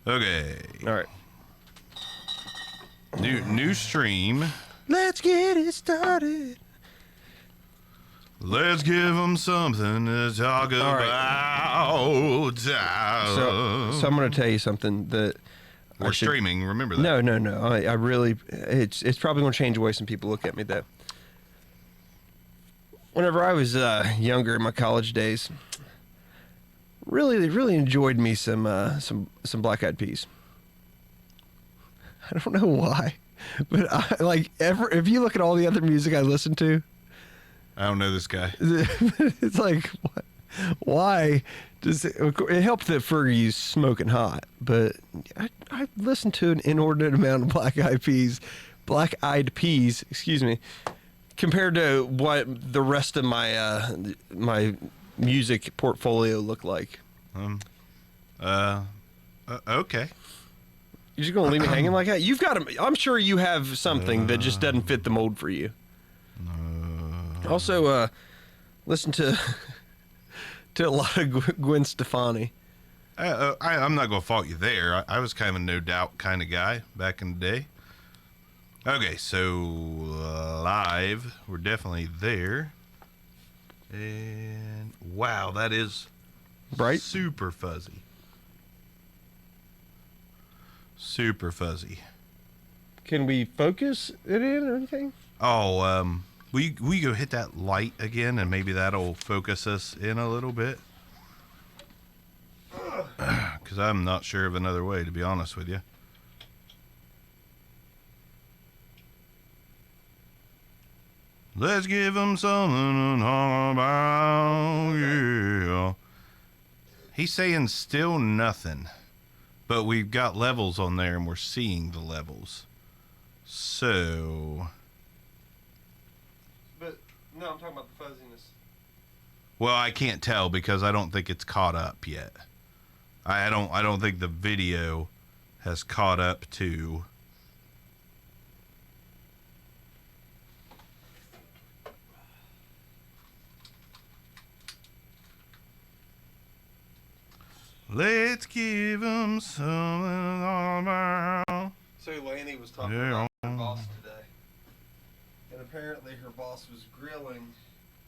Okay. All right. New stream. Let's get it started. Let's give them something to talk about. So I'm going to tell you something that we're streaming. Remember that. No. I really, it's probably going to change the way some people look at me, though. Whenever I was younger in my college days, really enjoyed me some Black Eyed Peas. I don't know why, but if you look at all the other music I listen to, I don't know this guy. it's like, what? Why does it helped that Fergie's smoking hot? But I listened to an inordinate amount of Black Eyed Peas, excuse me, compared to what the rest of my my music portfolio looked like. Okay. You're just gonna leave me hanging like that? You've got to. I'm sure you have something that just doesn't fit the mold for you. Also, listen to a lot of Gwen Stefani. I'm not going to fault you there. I was kind of a No Doubt kind of guy back in the day. Okay, so live, we're definitely there. And wow, that is bright, super fuzzy. Super fuzzy. Can we focus it in or anything? Oh, will you go hit that light again, and maybe that'll focus us in a little bit? Because I'm not sure of another way, to be honest with you. Let's give them something to talk about, yeah. He's saying still nothing, but we've got levels on there, and we're seeing the levels. So... But no, I'm talking about the fuzziness. Well, I can't tell because I don't think it's caught up yet. I don't think the video has caught up to. Let's give them something all about. So Laney was talking about her boss today. And apparently her boss was grilling.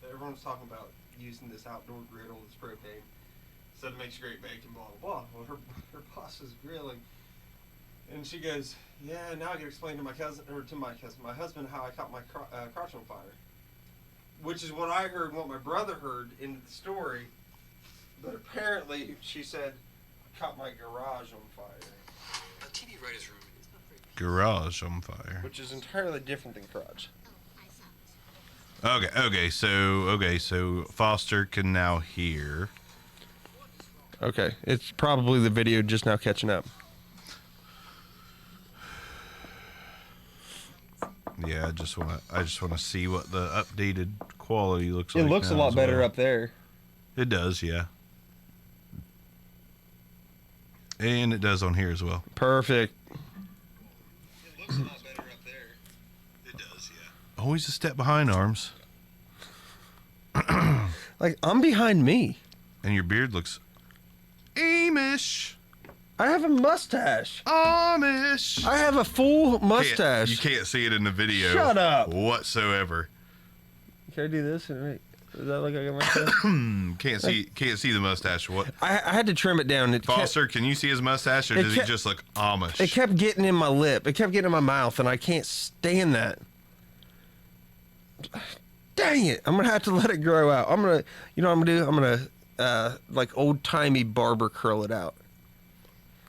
Everyone was talking about using this outdoor griddle, this propane. Said it makes great bacon, blah, blah, blah. Well, her boss was grilling. And she goes, yeah, now I can explain to my husband how I caught my crotch on fire. Which is what I heard and what my brother heard in the story. But apparently, she said, I caught my garage on fire. A TV writer's room is not very... Garage on fire. Which is entirely different than crotch. Okay, so Foster can now hear. Okay, it's probably the video just now catching up. Yeah, I just wanna see what the updated quality looks like. It looks a lot better up there. It does, yeah. And it does on here as well. Perfect. It looks a lot better up there. It does, yeah. Always a step behind, Arms. Like, I'm behind me. And your beard looks Amish. I have a mustache. Amish. I have a full mustache. You can't see it in the video. Shut up. Whatsoever. Can I do this? Does that look like a mustache? Can't see the mustache. What? I had to trim it down. Foster, can you see his mustache, or does he just look Amish? It kept getting in my lip. It kept getting in my mouth, and I can't stand that. Dang it! I'm gonna have to let it grow out. You know what I'm gonna do? I'm gonna like old timey barber curl it out.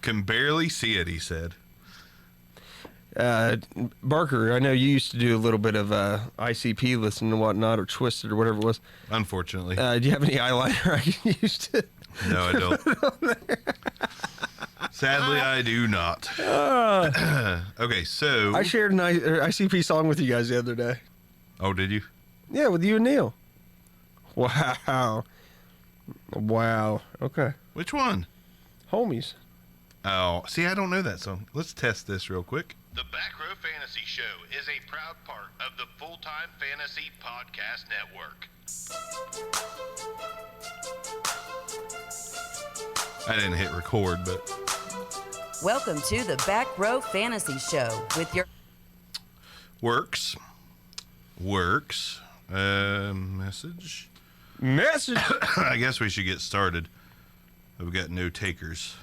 Can barely see it, he said. Barker, I know you used to do a little bit of ICP listening and whatnot, or Twisted or whatever it was. Unfortunately. Do you have any eyeliner I can use to? No, I don't. Sadly, I do not. Okay, so I shared an ICP song with you guys the other day. Oh, did you? Yeah, with you and Neil. Wow. Okay. Which one? Homies. Oh, see, I don't know that song. Let's test this real quick. The Back Row Fantasy Show is a proud part of the Full-Time Fantasy Podcast Network. I didn't hit record, but Welcome to the Back Row Fantasy Show with your Works. Message. I guess we should get started. We've got no takers.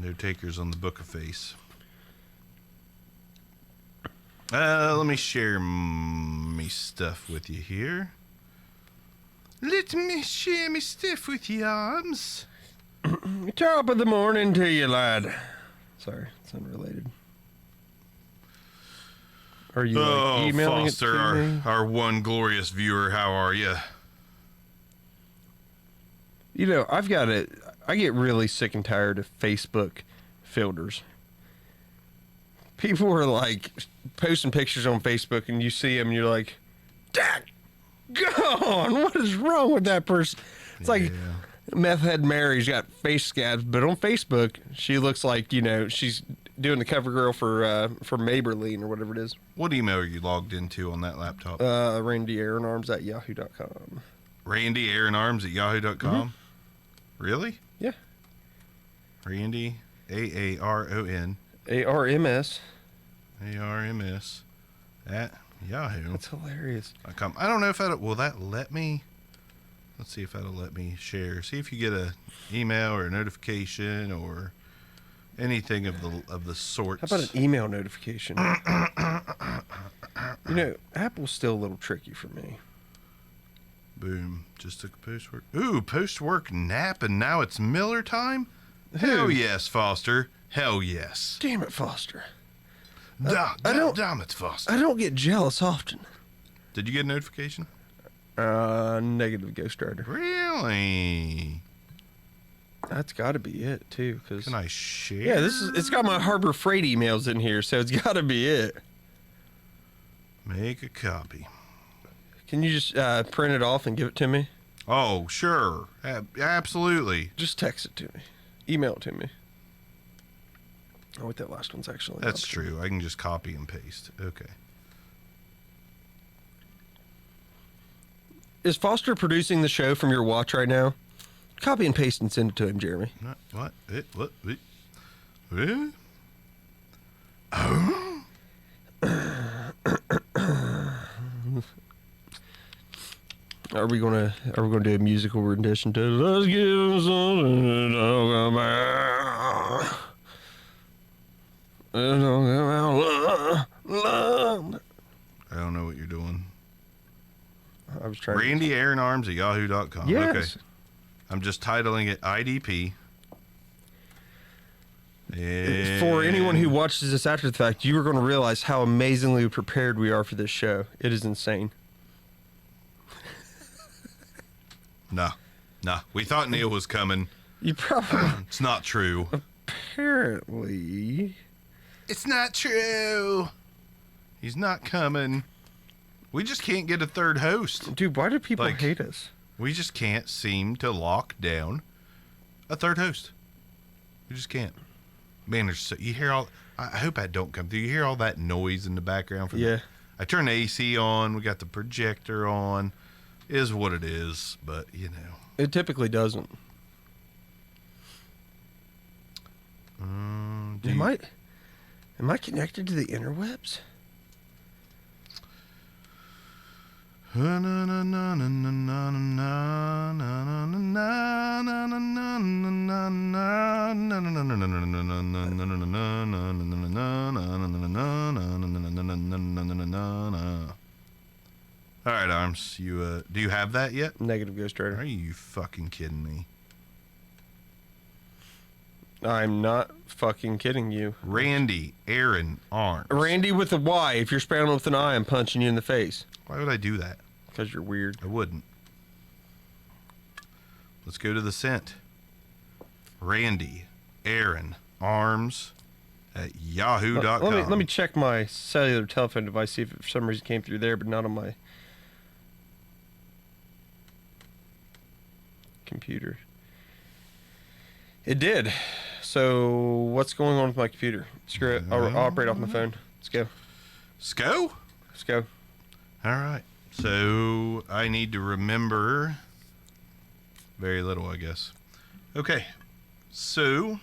No takers on the Book of Face. Let me share me stuff with you here. Let me share me stuff with you, Arms. Top of the morning to you, lad. Sorry, it's unrelated. Are you emailing Foster, it to me? our one glorious viewer, how are you? You know, I get really sick and tired of Facebook filters. People are like posting pictures on Facebook and you see them and you're like, Dak, gone. What is wrong with that person? It's like Meth Head Mary's got face scabs, but on Facebook, she looks like, you know, she's doing the cover girl for Maybelline or whatever it is. What email are you logged into on that laptop? Randy Aaronarms at yahoo.com. Randy Aaronarms at yahoo.com? Mm-hmm. Really? Yeah. Randy, AARON. ARMS. ARMS at Yahoo. That's hilarious. I don't know if will that let me. Let's see if that'll let me share. See if you get a email or a notification or anything of the sorts. How about an email notification? You know, Apple's still a little tricky for me. Boom. Just took a post work. Ooh, post work nap and now it's Miller time? Hell yes, Foster. Hell yes. Damn it, Foster. Damn it, Foster. I don't get jealous often. Did you get a notification? Negative Ghost Rider. Really? That's got to be it too, cause Can I share? yeah, it's got my Harbor Freight emails in here, so it's got to be it. Make a copy. Can you just print it off and give it to me? Oh, sure. Absolutely. Just text it to me. Email it to me. Oh, wait, that last one's actually. That's true. I can just copy and paste. Okay. Is Foster producing the show from your watch right now? Copy and paste and send it to him, Jeremy. What? What? What? Oh? Are we gonna do a musical rendition to Let's Give 'Em Something to Talk About? Let's talk about love. I don't know what you're doing. I was trying. Randy Aaronarms at yahoo.com. Yes. Okay. I'm just titling it IDP. For anyone who watches this after the fact, you are going to realize how amazingly prepared we are for this show. It is insane. Nah. We thought Neil was coming. You probably It's not true. apparently. It's not true. He's not coming. We just can't get a third host. Dude, why do people Like- hate us? We just can't seem to lock down a third host. We just can't. Man, you hear all. I hope I don't come through. You hear all that noise in the background. Yeah. I turned the AC on. We got the projector on. Is what it is, but you know. It typically doesn't. Am I connected to the interwebs? All right, Arms. You do you have that yet? Negative Ghost Rider. Are you fucking kidding me? I'm not fucking kidding you. Randy Aaron Arms. Randy with a Y. If you're spelling with an I, I'm punching you in the face. Why would I do that? Because you're weird. I wouldn't. Let's go to the scent. Randy Aaron Arms at yahoo.com. Let me check my cellular telephone device, see if it for some reason came through there, but not on my computer. It did. So what's going on with my computer? Screw it. I'll operate off my phone. Let's go. Sco? Let's go. All right. So I need to remember very little, I guess. Okay. So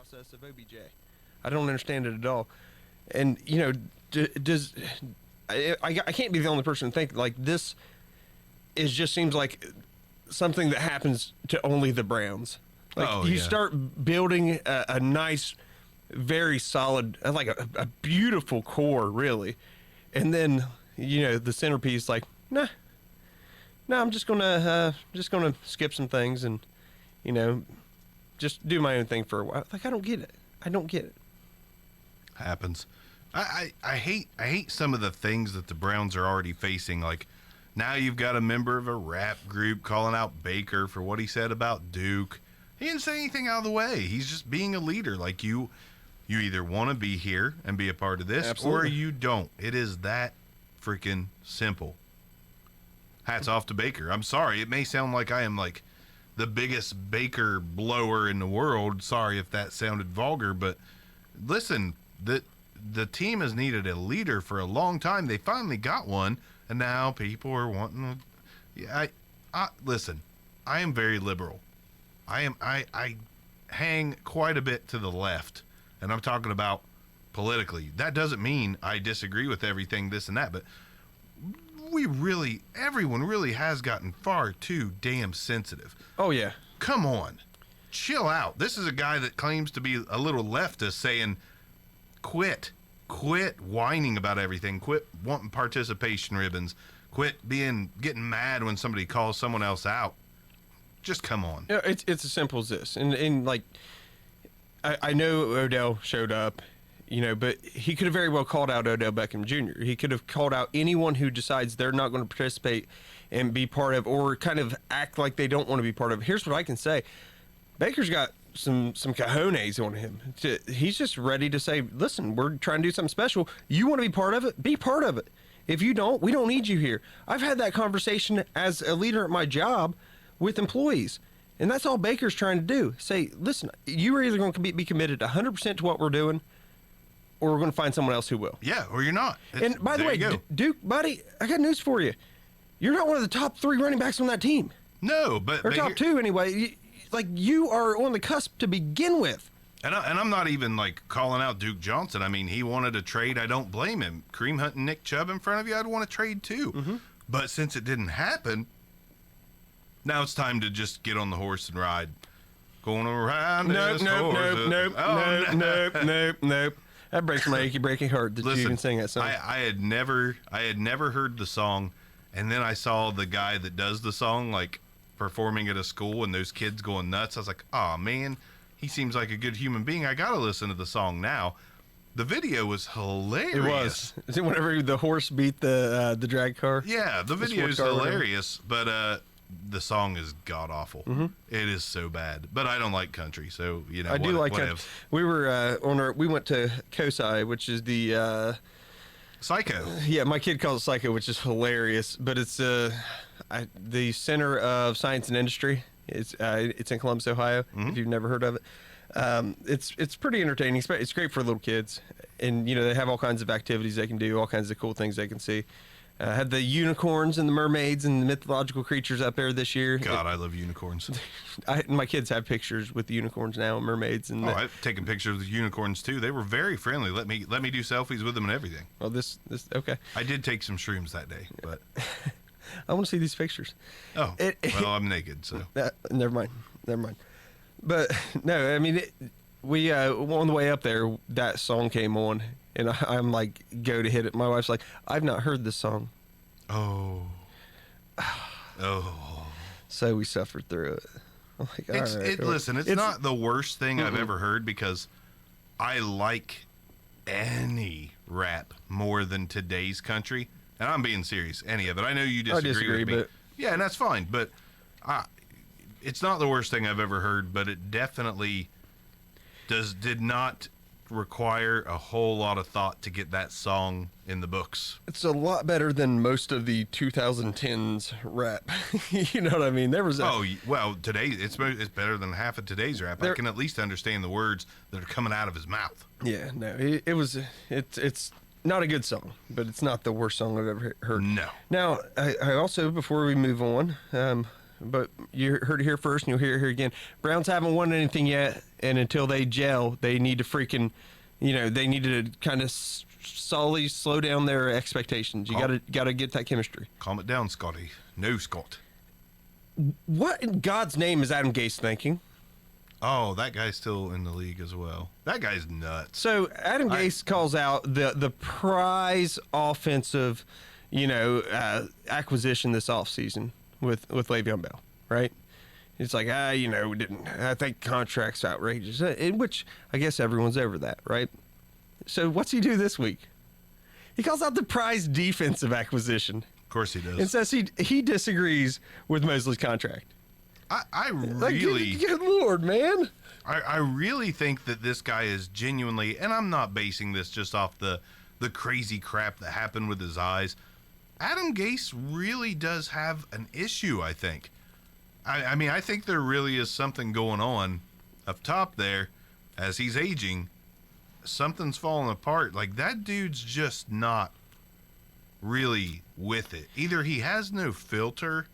process of OBJ. I don't understand it at all. And you know, does I can't be the only person to think like this. It just seems like something that happens to only the Browns. Like Oh, you yeah. start building a nice, very solid, like a beautiful core, really, and then you know the centerpiece. Like, nah, I'm just gonna skip some things and you know just do my own thing for a while. Like I don't get it. Happens. I hate some of the things that the Browns are already facing. Like now you've got a member of a rap group calling out Baker for what he said about Duke. He didn't say anything out of the way. He's just being a leader. Like you either want to be here and be a part of this Absolutely. or you don't. It is that freaking simple. Hats off to Baker. I'm sorry. It may sound like I am like the biggest Baker blower in the world. Sorry if that sounded vulgar, but listen, the team has needed a leader for a long time. They finally got one, and now people are wanting to. Yeah, I listen. I am very liberal. I hang quite a bit to the left, and I'm talking about politically. That doesn't mean I disagree with everything, this and that, but everyone really has gotten far too damn sensitive. Oh yeah. Come on, chill out. This is a guy that claims to be a little leftist saying, quit whining about everything, quit wanting participation ribbons, quit getting mad when somebody calls someone else out. Just come on. Yeah, it's as simple as this, and like, I know Odell showed up, you know, but he could have very well called out Odell Beckham Jr. He could have called out anyone who decides they're not going to participate and be part of, or kind of act like they don't want to be part of. Here's what I can say: Baker's got some cojones on him. He's just ready to say, listen, we're trying to do something special. You want to be part of it? Be part of it. If you don't, we don't need you here. I've had that conversation as a leader at my job with employees. And that's all Baker's trying to do. Say, listen, you're either going to be committed 100% to what we're doing, or we're going to find someone else who will. Yeah, or you're not. And by the There way, you go. Duke, buddy, I got news for you. You're not one of the top 3 running backs on that team. No, but Or top 2 anyway. You are on the cusp to begin with. And I'm not even like calling out Duke Johnson. I mean, he wanted a trade. I don't blame him. Kareem Hunt and Nick Chubb in front of you, I'd want to trade too. Mm-hmm. But since it didn't happen, now it's time to just get on the horse and ride. Going around Nope. this horse. Oh, Nope. That breaks my achy breaking heart that you can sing that song. I had never heard the song, and then I saw the guy that does the song like performing at a school, and those kids going nuts. I was like, oh man, he seems like a good human being. I gotta listen to the song now. The video was hilarious. It was. Is it whenever the horse beat the drag car? Yeah, the video is sports car, whatever. hilarious, but the song is god awful. It is so bad. But I don't like country, so you know. I do like whatever. country. We were we went to COSI, which is the Psycho. yeah, my kid calls it Psycho, which is hilarious. But it's the Center of Science and Industry. It's in Columbus, Ohio. If you've never heard of it, it's pretty entertaining. It's great for little kids, and you know they have all kinds of activities they can do, all kinds of cool things they can see. Had the unicorns and the mermaids and the mythological creatures up there this year. God, I love unicorns. My kids have pictures with the unicorns now and mermaids and. I've taken pictures of unicorns too. They were very friendly. Let me do selfies with them and everything. Well, this okay. I did take some shrooms that day, but I want to see these pictures. well, I'm naked, so Never mind. But no, I mean, we on the way up there, that song came on, and I'm like, go to hit it. My wife's like, I've not heard this song. oh. So we suffered through it. I'm like, all right. Listen, it's not the worst thing I've ever heard because I like any rap more than today's country, and I'm being serious. Any of it. I know you disagree with me. but Yeah, and that's fine. But it's not the worst thing I've ever heard. But it definitely did not require a whole lot of thought to get that song in the books. it's a lot better than most of the 2010s rap. You know what I mean? There was Today it's better than half of today's rap. I can at least understand the words that are coming out of his mouth. Yeah, no, it's not a good song, but it's not the worst song I've ever heard. No. Now, I also, before we move on, but you heard it here first, and you'll hear it here again. Browns haven't won anything yet, and until they gel, they need to freaking, they need to kind of slowly slow down their expectations. You gotta get that chemistry. Calm it down, Scotty. No, Scott. What in God's name is Adam Gase thinking? Oh, that guy's still in the league as well. That guy's nuts. So Adam Gase calls out the prize offensive, acquisition this offseason with Le'Veon Bell, right? It's like, we didn't. I think contract's outrageous, in which I guess everyone's over that, right? So what's he do this week? He calls out the prize defensive acquisition. Of course he does. And says he disagrees with Mosley's contract. I really, good Lord, man. I really think that this guy is genuinely, and I'm not basing this just off the crazy crap that happened with his eyes. Adam Gase really does have an issue, I think. I mean, I think there really is something going on up top there as he's aging. Something's falling apart. Like, that dude's just not really with it. Either he has no filter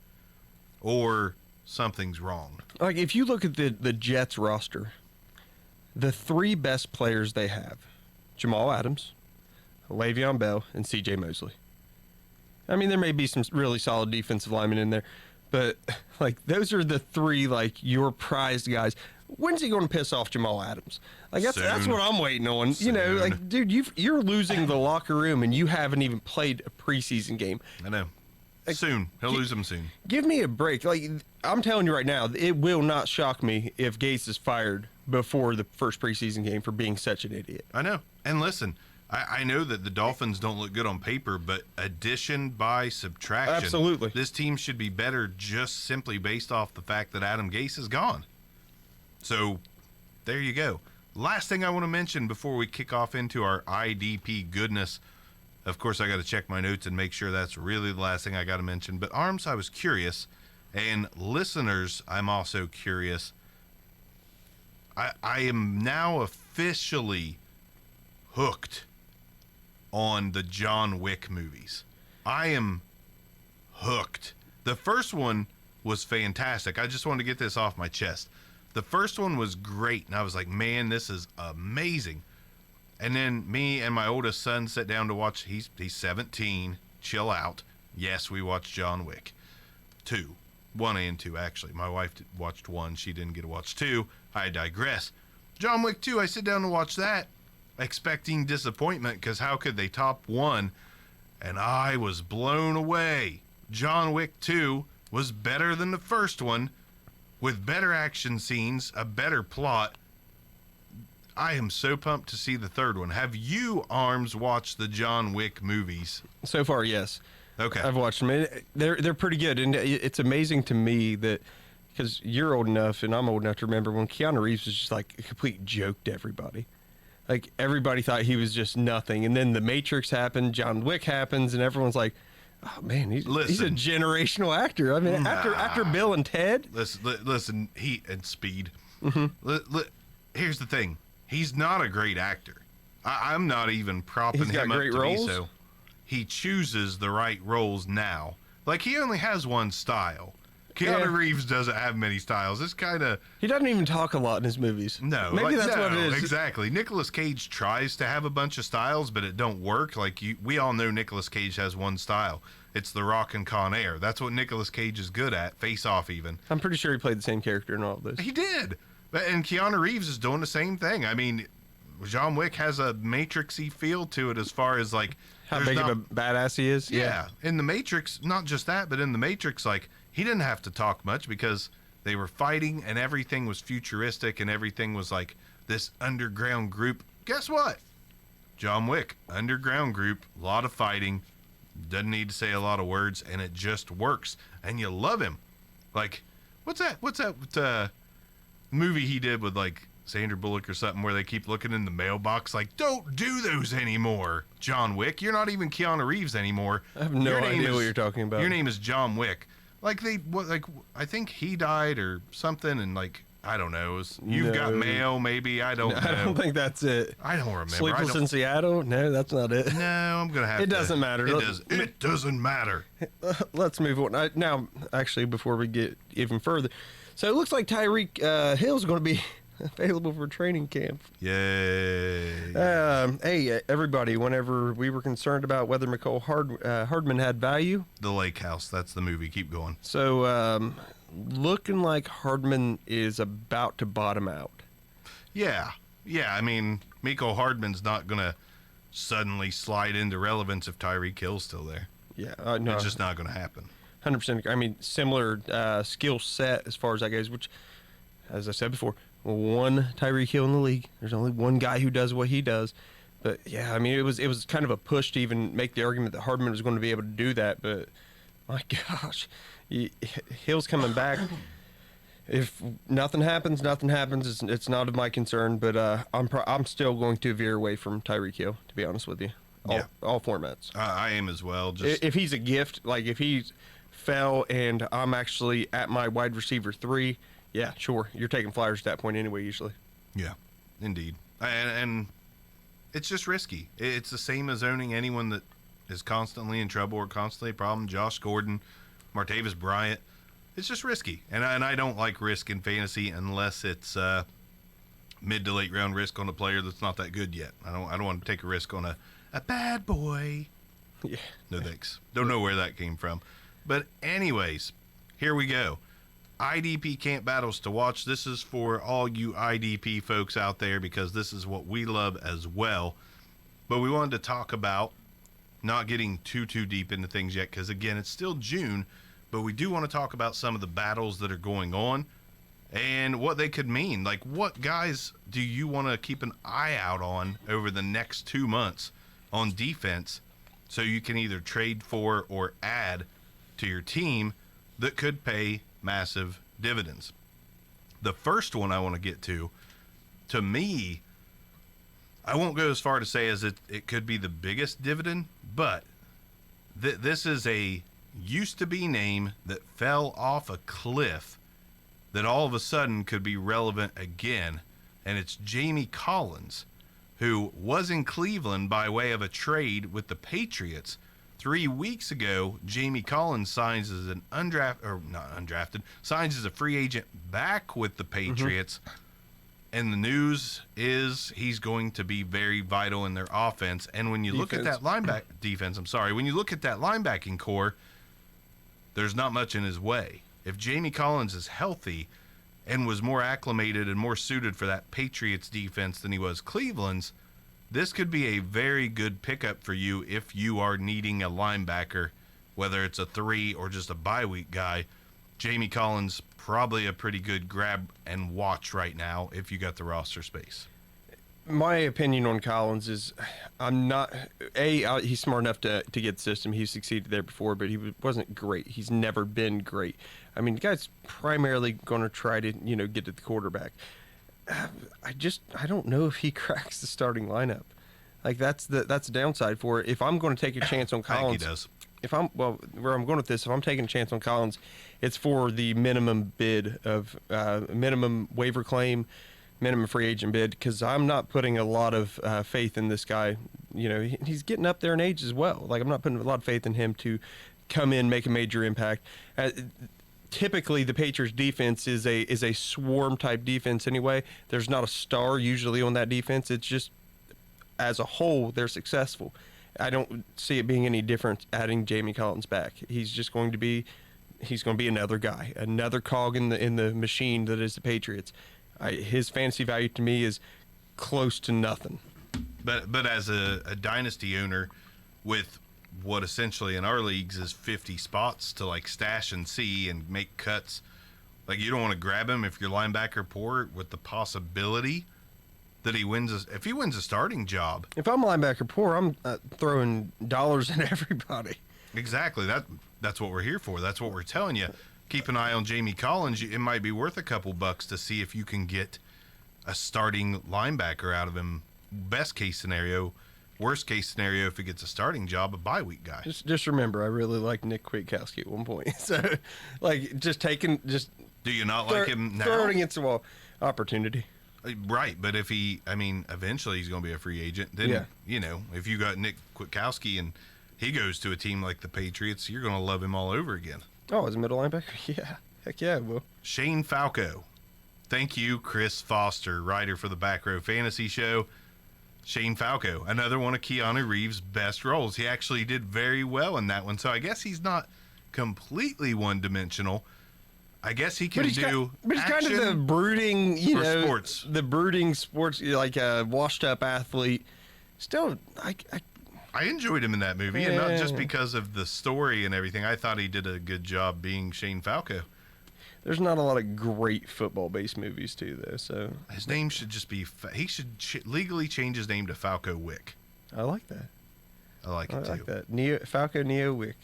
or something's wrong. Like, if you look at the Jets roster, the three best players they have, Jamal Adams, Le'Veon Bell, and C.J. Mosley. I mean, there may be some really solid defensive linemen in there, but, like, those are the three, like, your prized guys. When's he going to piss off Jamal Adams? Like, that's what I'm waiting on. Soon. Like, dude, you're losing the locker room, and you haven't even played a preseason game. I know. Like, soon. He'll lose them soon. Give me a break. Like, I'm telling you right now, it will not shock me if Gase is fired before the first preseason game for being such an idiot. I know. And listen, I know that the Dolphins don't look good on paper, but addition by subtraction. Absolutely. This team should be better just simply based off the fact that Adam Gase is gone. So, there you go. Last thing I want to mention before we kick off into our IDP goodness. Of course, I got to check my notes and make sure that's really the last thing I got to mention. But Arms, I was curious, and listeners, I'm also curious. I am now officially hooked on the John Wick movies. I am hooked. The first one was fantastic. I just wanted to get this off my chest. The first one was great, and I was like, man, this is amazing. And then me and my oldest son sat down to watch. He's 17. Chill out. Yes, we watched John Wick 2, 1 and 2 actually. My wife watched 1. She didn't get to watch 2. I digress. John Wick 2. I sit down to watch that, expecting disappointment because how could they top 1? And I was blown away. John Wick 2 was better than the first one, with better action scenes, a better plot. I am so pumped to see the third one. Have you, Arms, watched the John Wick movies? So far, yes. Okay. I've watched them. They're pretty good, and it's amazing to me that because you're old enough and I'm old enough to remember when Keanu Reeves was just like a complete joke to everybody. Like, everybody thought he was just nothing, and then The Matrix happened, John Wick happens, and everyone's like, oh man, he's a generational actor. I mean, after Bill and Ted. Listen, Heat and Speed. Mm-hmm. Here's the thing. He's not a great actor. I'm not even propping him up to be so. He chooses the right roles now. Like, he only has one style. Keanu Reeves doesn't have many styles. It's kind of... He doesn't even talk a lot in his movies. No. Maybe that's what it is. Exactly. Nicolas Cage tries to have a bunch of styles, but it don't work. Like, we all know Nicolas Cage has one style. It's The Rock and Con Air. That's what Nicolas Cage is good at. Face Off, even. I'm pretty sure he played the same character in all of those. He did. And Keanu Reeves is doing the same thing. I mean, John Wick has a Matrix-y feel to it as far as, like... How big of a badass he is? Yeah. In The Matrix, not just that, but in The Matrix, like, he didn't have to talk much because they were fighting and everything was futuristic and everything was like this underground group. Guess what? John Wick, underground group, a lot of fighting, doesn't need to say a lot of words, and it just works. And you love him. Like, what's that movie he did with, like, Sandra Bullock or something where they keep looking in the mailbox like, don't do those anymore, John Wick. You're not even Keanu Reeves anymore. I have no idea what you're talking about. Your name is John Wick. Like, I think he died or something, and, like, I don't know. You've Got No. Mail, maybe. I don't know. I don't think that's it. I don't remember. Sleepless in Seattle? No, that's not it. No, I'm gonna have. It to- doesn't matter. It doesn't matter. Let's move on. Now, actually, before we get even further, so it looks like Tyreek Hill's going to be available for training camp. Yay! Hey, everybody, whenever we were concerned about whether McCole Hardman had value, The Lake House. That's the movie. Keep going. so looking like Hardman is about to bottom out. Yeah. I mean, Miko Hardman's not gonna suddenly slide into relevance if Tyreek Hill's still there. Yeah, no, It's just not gonna happen. 100%. I mean, similar skill set as far as that goes, which, as I said before, one Tyreek Hill in the league. There's only one guy who does what he does. But yeah, I mean, it was kind of a push to even make the argument that Hardman was going to be able to do that. But my gosh, Hill's coming back. If nothing happens, nothing happens. It's not of my concern. But I'm still going to veer away from Tyreek Hill, to be honest with you. All formats. I am as well. Just If he's a gift, like if he fell and I'm actually at my wide receiver 3, yeah, sure, you're taking flyers at that point anyway. Usually, yeah, indeed. And it's just risky. It's the same as owning anyone that is constantly in trouble or constantly a problem. Josh Gordon, Martavis Bryant. It's just risky, and I don't like risk in fantasy unless it's mid to late round risk on a player that's not that good yet. I don't want to take a risk on a bad boy. yeah. No thanks. Don't know where that came from. But anyways, here we go. IDP camp battles to watch. This is for all you IDP folks out there because this is what we love as well. But we wanted to talk about not getting too deep into things yet because, again, it's still June. But we do want to talk about some of the battles that are going on and what they could mean. Like, what guys do you want to keep an eye out on over the next 2 months on defense so you can either trade for or add to your team that could pay massive dividends? The first one I want to get to me, I won't go as far to say as it could be the biggest dividend, but this is a used to be name that fell off a cliff that all of a sudden could be relevant again, and it's Jamie Collins, who was in Cleveland by way of a trade with the Patriots. 3 weeks ago, Jamie Collins signs as an signs as a free agent back with the Patriots. And the news is he's going to be very vital in their offense. And when you look at that when you look at that linebacking core, there's not much in his way. If Jamie Collins is healthy and was more acclimated and more suited for that Patriots defense than he was Cleveland's, this could be a very good pickup for you if you are needing a linebacker, whether it's a 3 or just a bye week guy. Jamie Collins, probably a pretty good grab and watch right now if you got the roster space. My opinion on Collins is he's smart enough to get the system. He succeeded there before, but he wasn't great. He's never been great. I mean, the guy's primarily going to try to, get to the quarterback. I don't know if he cracks the starting lineup. Like that's the downside for it. If I'm going to take a chance on Collins, I think he does. Where I'm going with this, if I'm taking a chance on Collins, it's for the minimum bid of minimum waiver claim, minimum free agent bid, because I'm not putting a lot of faith in this guy. He's getting up there in age as well. Like I'm not putting a lot of faith in him to come in, make a major impact. Typically, the Patriots defense is a swarm type defense anyway. There's not a star usually on that defense. It's just as a whole they're successful. I don't see it being any different adding Jamie Collins back. He's going to be another guy, another cog in the machine that is the Patriots. His fantasy value to me is close to nothing. But as a dynasty owner with what essentially in our leagues is 50 spots to like stash and see and make cuts, like you don't want to grab him if your linebacker poor with the possibility that he wins if he wins a starting job. If I'm linebacker poor, I'm throwing dollars at everybody. Exactly. That's what we're here for. That's what we're telling you. Keep an eye on Jamie Collins. It might be worth a couple bucks to see if you can get a starting linebacker out of him. Best case scenario. Worst case scenario, if he gets a starting job, a bye week guy. Just remember, I really liked Nick Kwiatkowski at one point. So, like, just Do you not like him now? Throw it against the wall. Opportunity. Right, but if eventually he's going to be a free agent. Then, Yeah. If you got Nick Kwiatkowski and he goes to a team like the Patriots, you're going to love him all over again. Oh, as a middle linebacker? Yeah. Heck yeah, it will. Shane Falco. Thank you, Chris Foster, writer for the Back Row Fantasy Show. Shane Falco, another one of Keanu Reeves' best roles. He actually did very well in that one, so I guess he's not completely one-dimensional. I guess he can do but he's kind of the action brooding, or sports. the brooding sports, like a washed-up athlete. Still, I enjoyed him in that movie, and not just because of the story and everything. I thought he did a good job being Shane Falco. there's not a lot of great football-based movies, too, though, so... His name should just be... He should legally change his name to Falco Wick. I like that. I like it, too. I like that. Falco Neo Wick.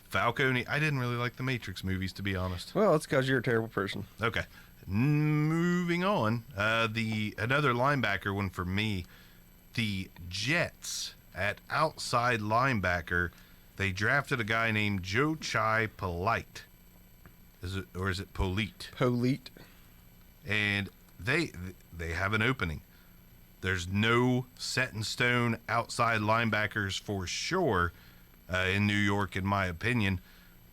Falco... I didn't really like the Matrix movies, to be honest. Well, it's because you're a terrible person. Okay. Moving on. Another linebacker one for me. The Jets at outside linebacker, they drafted a guy named Joe Chai Polite. Is it Polite? Polite. And they have an opening. There's no set in stone outside linebackers for sure in New York, in my opinion.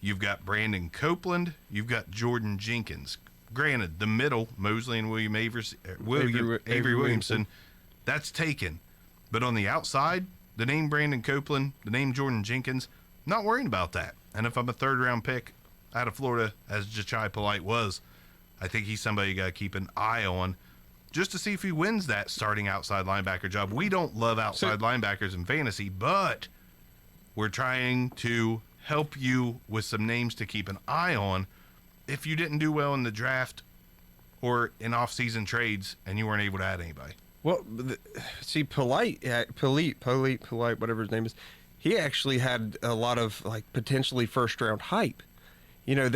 You've got Brandon Copeland. You've got Jordan Jenkins. Granted, the middle, Mosley and Avery Williamson, that's taken. But on the outside, the name Brandon Copeland, the name Jordan Jenkins, not worrying about that. And if I'm a third-round pick out of Florida, as Jachai Polite was, I think he's somebody you got to keep an eye on just to see if he wins that starting outside linebacker job. We don't love outside linebackers in fantasy, but we're trying to help you with some names to keep an eye on if you didn't do well in the draft or in off-season trades and you weren't able to add anybody. Well, see, Polite, whatever his name is, he actually had a lot of like potentially first-round hype. You know,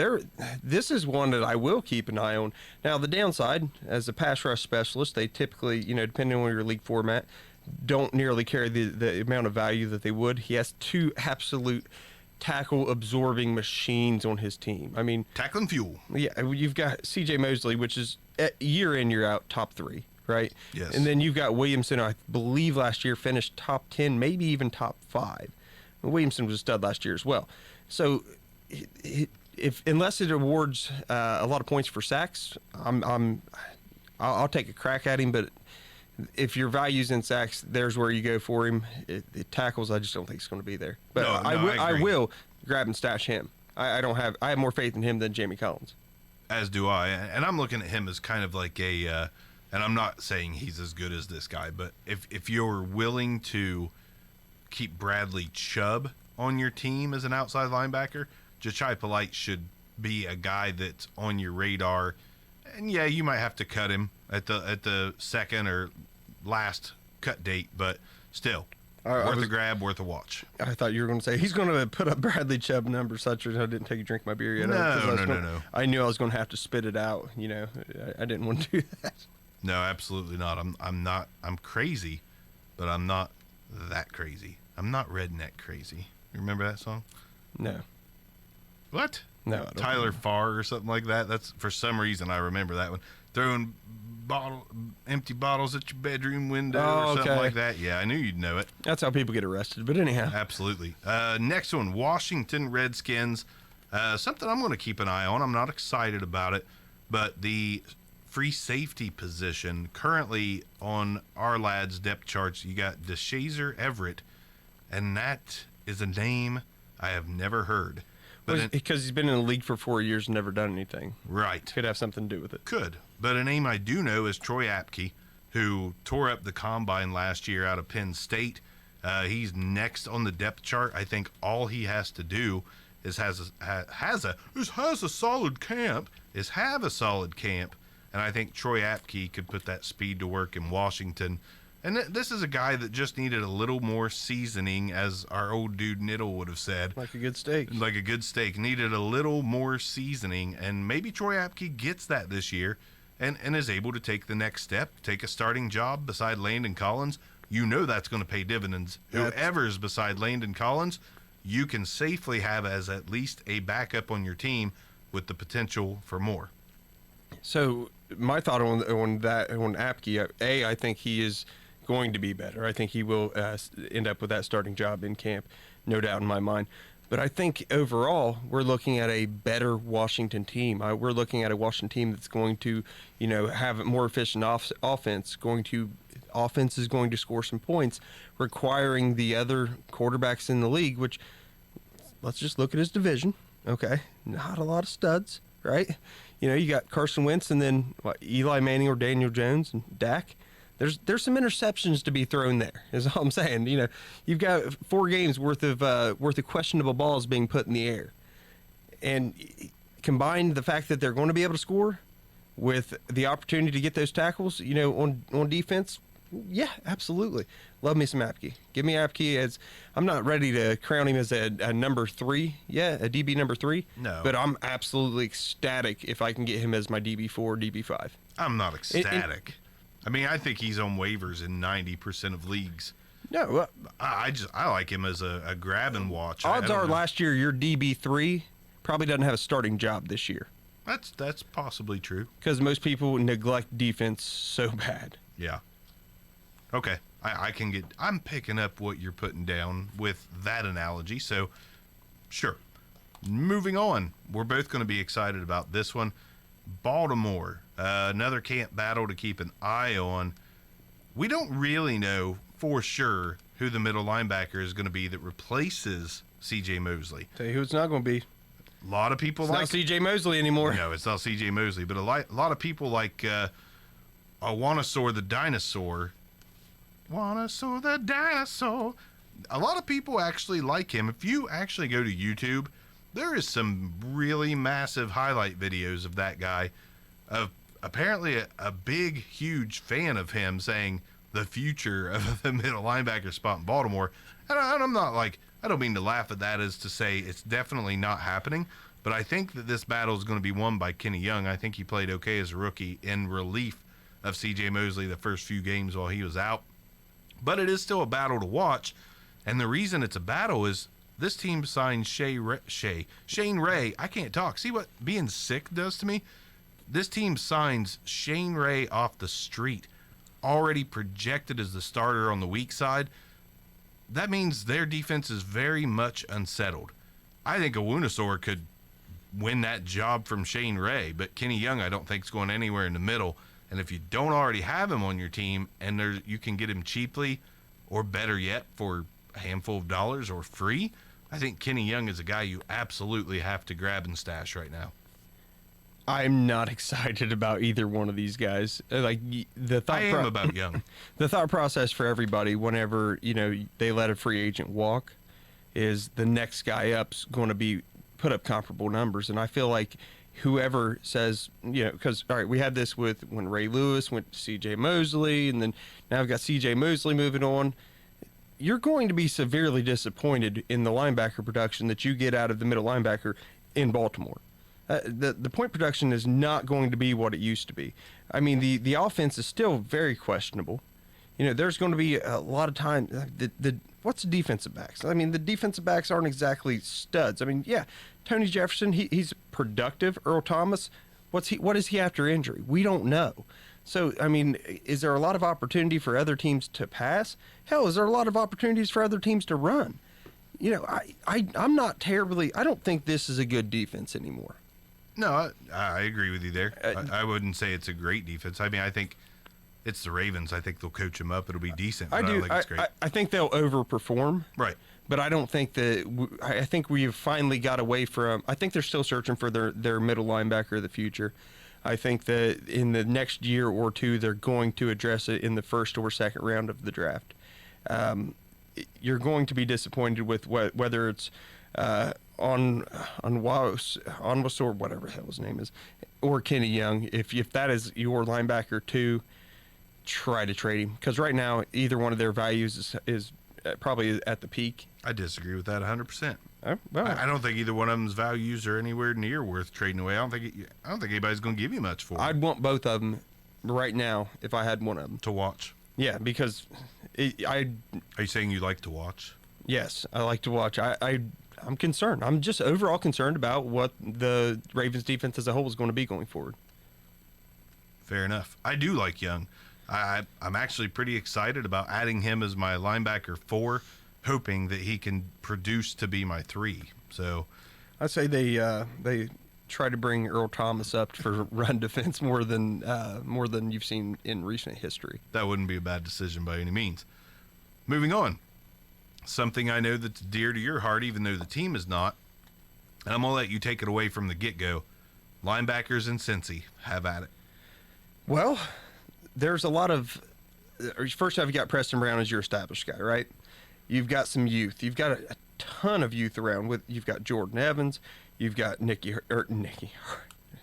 this is one that I will keep an eye on. Now, the downside, as a pass rush specialist, they typically, depending on your league format, don't nearly carry the amount of value that they would. He has two absolute tackle-absorbing machines on his team. I mean... Tackling fuel. Yeah, you've got C.J. Mosley, which is year in, year out, top 3, right? Yes. And then you've got Williamson, I believe last year finished top 10, maybe even top 5. And Williamson was a stud last year as well. So... unless it awards a lot of points for sacks, I'll take a crack at him. But if your value's in sacks, there's where you go for him. It tackles, I just don't think it's going to be there. But I will grab and stash him. I have more faith in him than Jamie Collins. As do I, and I'm looking at him as kind of like a, and I'm not saying he's as good as this guy, but if you're willing to keep Bradley Chubb on your team as an outside linebacker, Jachai Polite should be a guy that's on your radar. And yeah, you might have to cut him at the second or last cut date, but still, worth a grab, worth a watch. I thought you were going to say he's going to put up Bradley Chubb numbers such as I didn't take a drink of my beer yet. No. I knew I was going to have to spit it out. I didn't want to do that. No, absolutely not. I'm crazy, but I'm not that crazy. I'm not redneck crazy. You remember that song? No. What? No, I don't Tyler Farr or something like that. That's for some reason I remember that one. Throwing empty bottles at your bedroom window or something like that. Yeah, I knew you'd know it. That's how people get arrested. But anyhow, absolutely. Next one, Washington Redskins. Something I'm going to keep an eye on. I'm not excited about it, but the free safety position currently on our lads' depth charts, you got DeShazer Everett, and that is a name I have never heard. Because he's been in the league for 4 years and never done anything. Right. Could have something to do with it. Could. But a name I do know is Troy Apke, who tore up the combine last year out of Penn State. He's next on the depth chart. I think all he has to do is have a solid camp. And I think Troy Apke could put that speed to work in Washington. And this is a guy that just needed a little more seasoning, as our old dude Niddle would have said. Like a good steak. Like a good steak. Needed a little more seasoning. And maybe Troy Apke gets that this year and is able to take the next step, take a starting job beside Landon Collins. You know that's going to pay dividends. Whoever's beside Landon Collins, you can safely have as at least a backup on your team with the potential for more. So my thought on Apke, I think he is going to be better. I think he will end up with that starting job in camp, no doubt in my mind. But I think overall we're looking at a better Washington team. We're looking at a Washington team that's going to, have a more efficient offense. Offense is going to score some points, requiring the other quarterbacks in the league. Which, let's just look at his division. Okay, not a lot of studs, right? You got Carson Wentz and then Eli Manning or Daniel Jones and Dak. There's some interceptions to be thrown there, is all I'm saying. You've got 4 games worth of questionable balls being put in the air, and combine the fact that they're going to be able to score with the opportunity to get those tackles, on defense. Yeah, absolutely. Love me some Apke. Give me Apke as I'm not ready to crown him as a number 3 yet, a DB number 3. No, but I'm absolutely ecstatic if I can get him as my DB4, DB5. I'm not ecstatic. I think he's on waivers in 90% of leagues. No, I like him as a grab and watch. Odds are know. last year your DB3 probably doesn't have a starting job this year. That's possibly true. Because most people neglect defense so bad. Yeah. Okay. I'm picking up what you're putting down with that analogy. So, sure. Moving on. We're both going to be excited about this one. Baltimore, another camp battle to keep an eye on. We don't really know for sure who the middle linebacker is going to be that replaces C.J. Mosley. Tell you who it's not going to be. A lot of people It's like not C.J. Mosley anymore. No, it's not C.J. Mosley, but a lot of people like Awanasaur the dinosaur. Awanasaur the dinosaur. A lot of people actually like him. If you actually go to YouTube, there is some really massive highlight videos of that guy, of apparently a big, huge fan of him saying the future of the middle linebacker spot in Baltimore. And I'm not I don't mean to laugh at that as to say it's definitely not happening, but I think that this battle is going to be won by Kenny Young. I think he played okay as a rookie in relief of C.J. Mosley the first few games while he was out. But it is still a battle to watch, and the reason it's a battle is this team signed Shane Ray. I can't talk. See what being sick does to me? This team signs Shane Ray off the street, already projected as the starter on the weak side. That means their defense is very much unsettled. I think Awunasaur could win that job from Shane Ray, but Kenny Young I don't think is going anywhere in the middle. And if you don't already have him on your team and you can get him cheaply, or better yet, for a handful of dollars or free, I think Kenny Young is a guy you absolutely have to grab and stash right now. I'm not excited about either one of these guys. Like the thought I am about Young. The thought process for everybody whenever, they let a free agent walk is the next guy up's going to put up comparable numbers. And I feel like whoever says, because, all right, we had this with when Ray Lewis went to C.J. Mosley, and then now we've got C.J. Mosley moving on. You're going to be severely disappointed in the linebacker production that you get out of the middle linebacker in Baltimore. The point production is not going to be what it used to be. I mean, the offense is still very questionable. There's going to be a lot of time. What's the defensive backs? I mean, the defensive backs aren't exactly studs. I mean, yeah, Tony Jefferson, he's productive. Earl Thomas, what is he after injury? We don't know. So, I mean, is there a lot of opportunity for other teams to pass? Hell, is there a lot of opportunities for other teams to run? I'm not terribly. I don't think this is a good defense anymore. No, I agree with you there. I wouldn't say it's a great defense. I mean, I think it's the Ravens. I think they'll coach them up. It'll be decent. I do. Think it's great. I think they'll overperform. Right. But I don't think that. I think we've finally got away from. I think they're still searching for their middle linebacker of the future. I think that in the next year or two, they're going to address it in the first or second round of the draft. You're going to be disappointed with whether it's Onwuasor, whatever the hell his name is, or Kenny Young. If that is your linebacker too, try to trade him, because right now either one of their values is probably at the peak. I disagree with that 100%. Well, I don't think either one of them's values are anywhere near worth trading away. I don't think anybody's going to give you much for them. I'd want both of them right now if I had one of them to watch. Yeah, because Are you saying you like to watch? Yes, I like to watch. I'm concerned. I'm just overall concerned about what the Ravens defense as a whole is going to be going forward. Fair enough. I do like Young. I'm actually pretty excited about adding him as my linebacker 4, hoping that he can produce to be my 3. So I'd say they try to bring Earl Thomas up for run defense more than you've seen in recent history. that wouldn't be a bad decision by any means. Moving on. Something I know that's dear to your heart, even though the team is not. And I'm going to let you take it away from the get-go. Linebackers in Cincy. Have at it. Well, there's a lot of. First off, you got Preston Brown as your established guy, right? You've got some youth. You've got a ton of youth around. You've got Jordan Evans. You've got Nicky.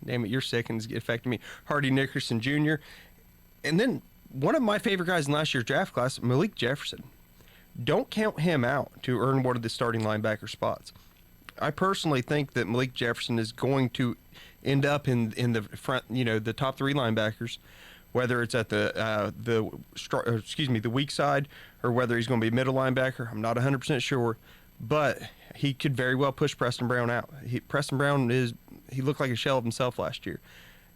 Name it, you're sick and it's affecting me. Hardy Nickerson Jr. And then one of my favorite guys in last year's draft class, Malik Jefferson. Don't count him out to earn one of the starting linebacker spots. I personally think that Malik Jefferson is going to end up in the front, the top 3 linebackers, whether it's at the weak side or whether he's going to be a middle linebacker. I'm not 100% sure, but he could very well push Preston Brown out. Preston Brown he looked like a shell of himself last year.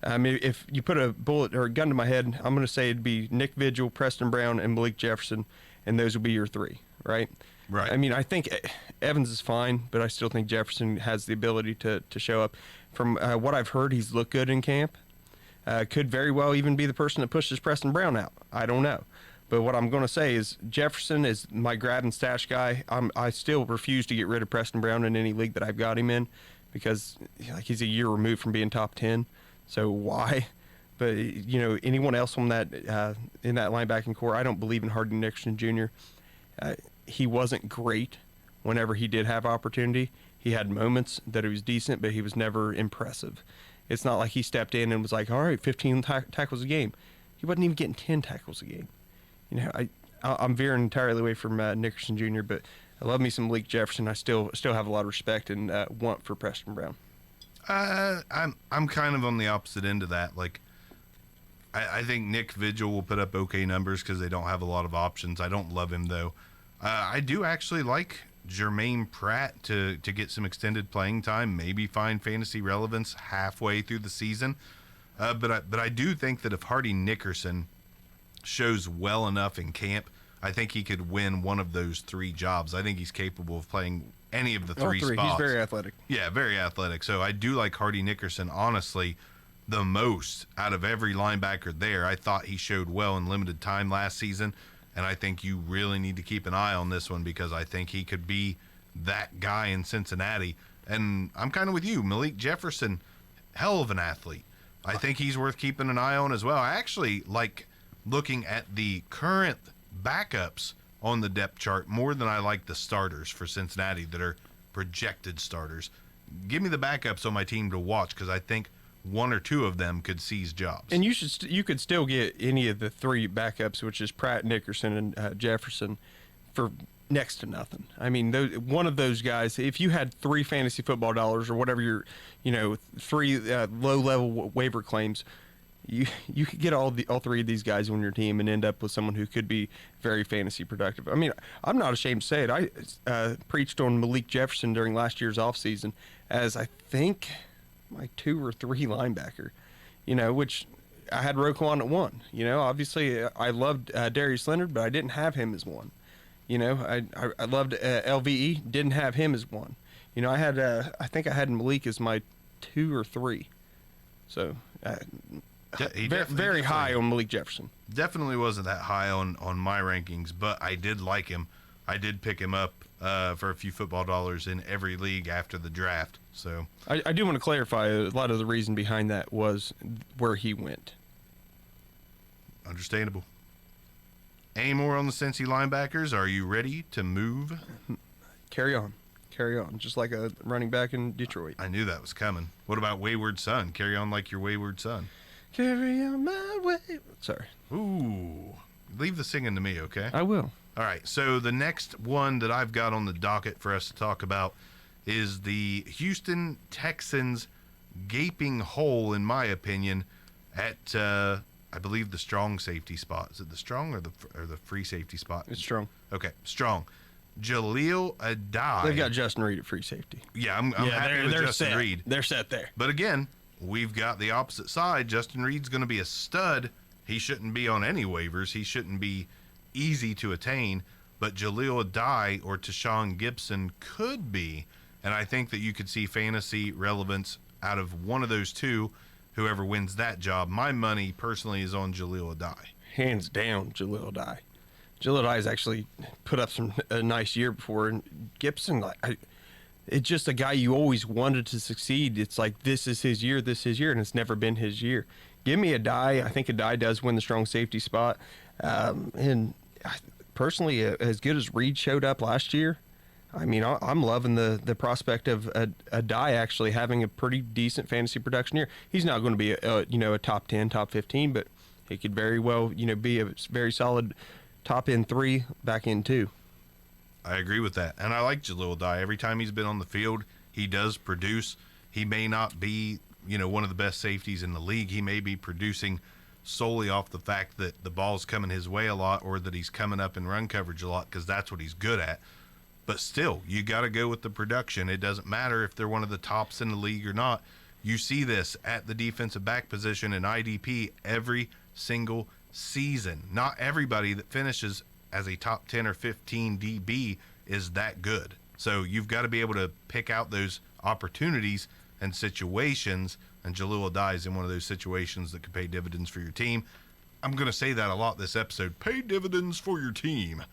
I mean, if you put a bullet or a gun to my head, I'm going to say it'd be Nick Vigil, Preston Brown, and Malik Jefferson, and those would be your 3, right? Right. I mean, I think Evans is fine, but I still think Jefferson has the ability to show up. From what I've heard, he's looked good in camp. Could very well even be the person that pushes Preston Brown out. I don't know. But what I'm going to say is Jefferson is my grab and stash guy. I still refuse to get rid of Preston Brown in any league that I've got him in because he's a year removed from being top 10. So why? But, anyone else on that in that linebacking core, I don't believe in Hardy Nickerson Jr. He wasn't great whenever he did have opportunity. He had moments that he was decent, but he was never impressive. It's not like he stepped in and was like, all right, 15 tackles a game. He wasn't even getting 10 tackles a game. I'm veering entirely away from Nickerson Jr., but I love me some Malik Jefferson. I still have a lot of respect and want for Preston Brown. I'm kind of on the opposite end of that. Like, I think Nick Vigil will put up okay numbers because they don't have a lot of options. I don't love him, though. I do actually like Jermaine Pratt to get some extended playing time, maybe find fantasy relevance halfway through the season. But I do think that if Hardy Nickerson shows well enough in camp, I think he could win one of those 3 jobs. I think he's capable of playing any of the 3 spots. He's very athletic. Yeah, very athletic. So I do like Hardy Nickerson, honestly, the most out of every linebacker there. I thought he showed well in limited time last season, and I think you really need to keep an eye on this one because I think he could be that guy in Cincinnati. And I'm kind of with you. Malik Jefferson, hell of an athlete. I think he's worth keeping an eye on as well. I actually like looking at the current backups on the depth chart more than I like the starters for Cincinnati that are projected starters. Give me the backups on my team to watch because I think 1 or 2 of them could seize jobs. And you could still get any of the 3 backups, which is Pratt, Nickerson, and Jefferson, for next to nothing. I mean, one of those guys, if you had 3 fantasy football dollars or whatever your, 3 low-level waiver claims, you could get all 3 of these guys on your team and end up with someone who could be very fantasy productive. I mean, I'm not ashamed to say it. I preached on Malik Jefferson during last year's offseason as I think my 2 or 3 linebacker, which I had Roquan at 1. Obviously I loved Darius Leonard, but I didn't have him as 1. I loved LVE, didn't have him as 1. I think I had Malik as my 2 or 3. So very high on Malik Jefferson. Definitely wasn't that high on my rankings, but I did like him. I did pick him up for a few football dollars in every league after the draft. So I do want to clarify a lot of the reason behind that was where he went. Understandable. Any more on the Cincy linebackers? Are you ready to move? Carry on, just like a running back in Detroit. I knew that was coming. What about Wayward Son? Carry on like your wayward son. Carry on my way. Sorry. Ooh. Leave the singing to me, okay? I will. All right, so the next one that I've got on the docket for us to talk about is the Houston Texans gaping hole, in my opinion, at I believe the strong safety spot. Is it the strong or the free safety spot? It's strong. Okay, strong. Jaleel Adai. They've got Justin Reed at free safety. Yeah, I'm happy with Justin set. Reed. They're set there. But again, we've got the opposite side. Justin Reed's going to be a stud. He shouldn't be on any waivers. He shouldn't be easy to attain. But Jaleel Addae or Tashawn Gibson could be. And I think that you could see fantasy relevance out of one of those two, whoever wins that job. My money personally is on Jaleel Addae. Hands down, Jaleel Addae. Jaleel Addae has actually put up a nice year before. And Gibson, it's just a guy you always wanted to succeed. It's like, this is his year, and it's never been his year. Give me Addae. I think Addae does win the strong safety spot. And personally, as good as Reed showed up last year, I mean, I'm loving the prospect of Addae actually having a pretty decent fantasy production year. He's not going to be a top 10, top 15, but he could very well be a very solid top end 3, back end 2. I agree with that. And I like Jaleel Addae. Every time he's been on the field, he does produce. He may not be, one of the best safeties in the league. He may be producing solely off the fact that the ball's coming his way a lot, or that he's coming up in run coverage a lot, because that's what he's good at. But still, you got to go with the production. It doesn't matter if they're one of the tops in the league or not. You see this at the defensive back position in IDP every single season. Not everybody that finishes as a top 10 or 15 DB is that good. So you've got to be able to pick out those opportunities and situations, and Jaleel Addae is in one of those situations that could pay dividends for your team. I'm going to say that a lot this episode. Pay dividends for your team.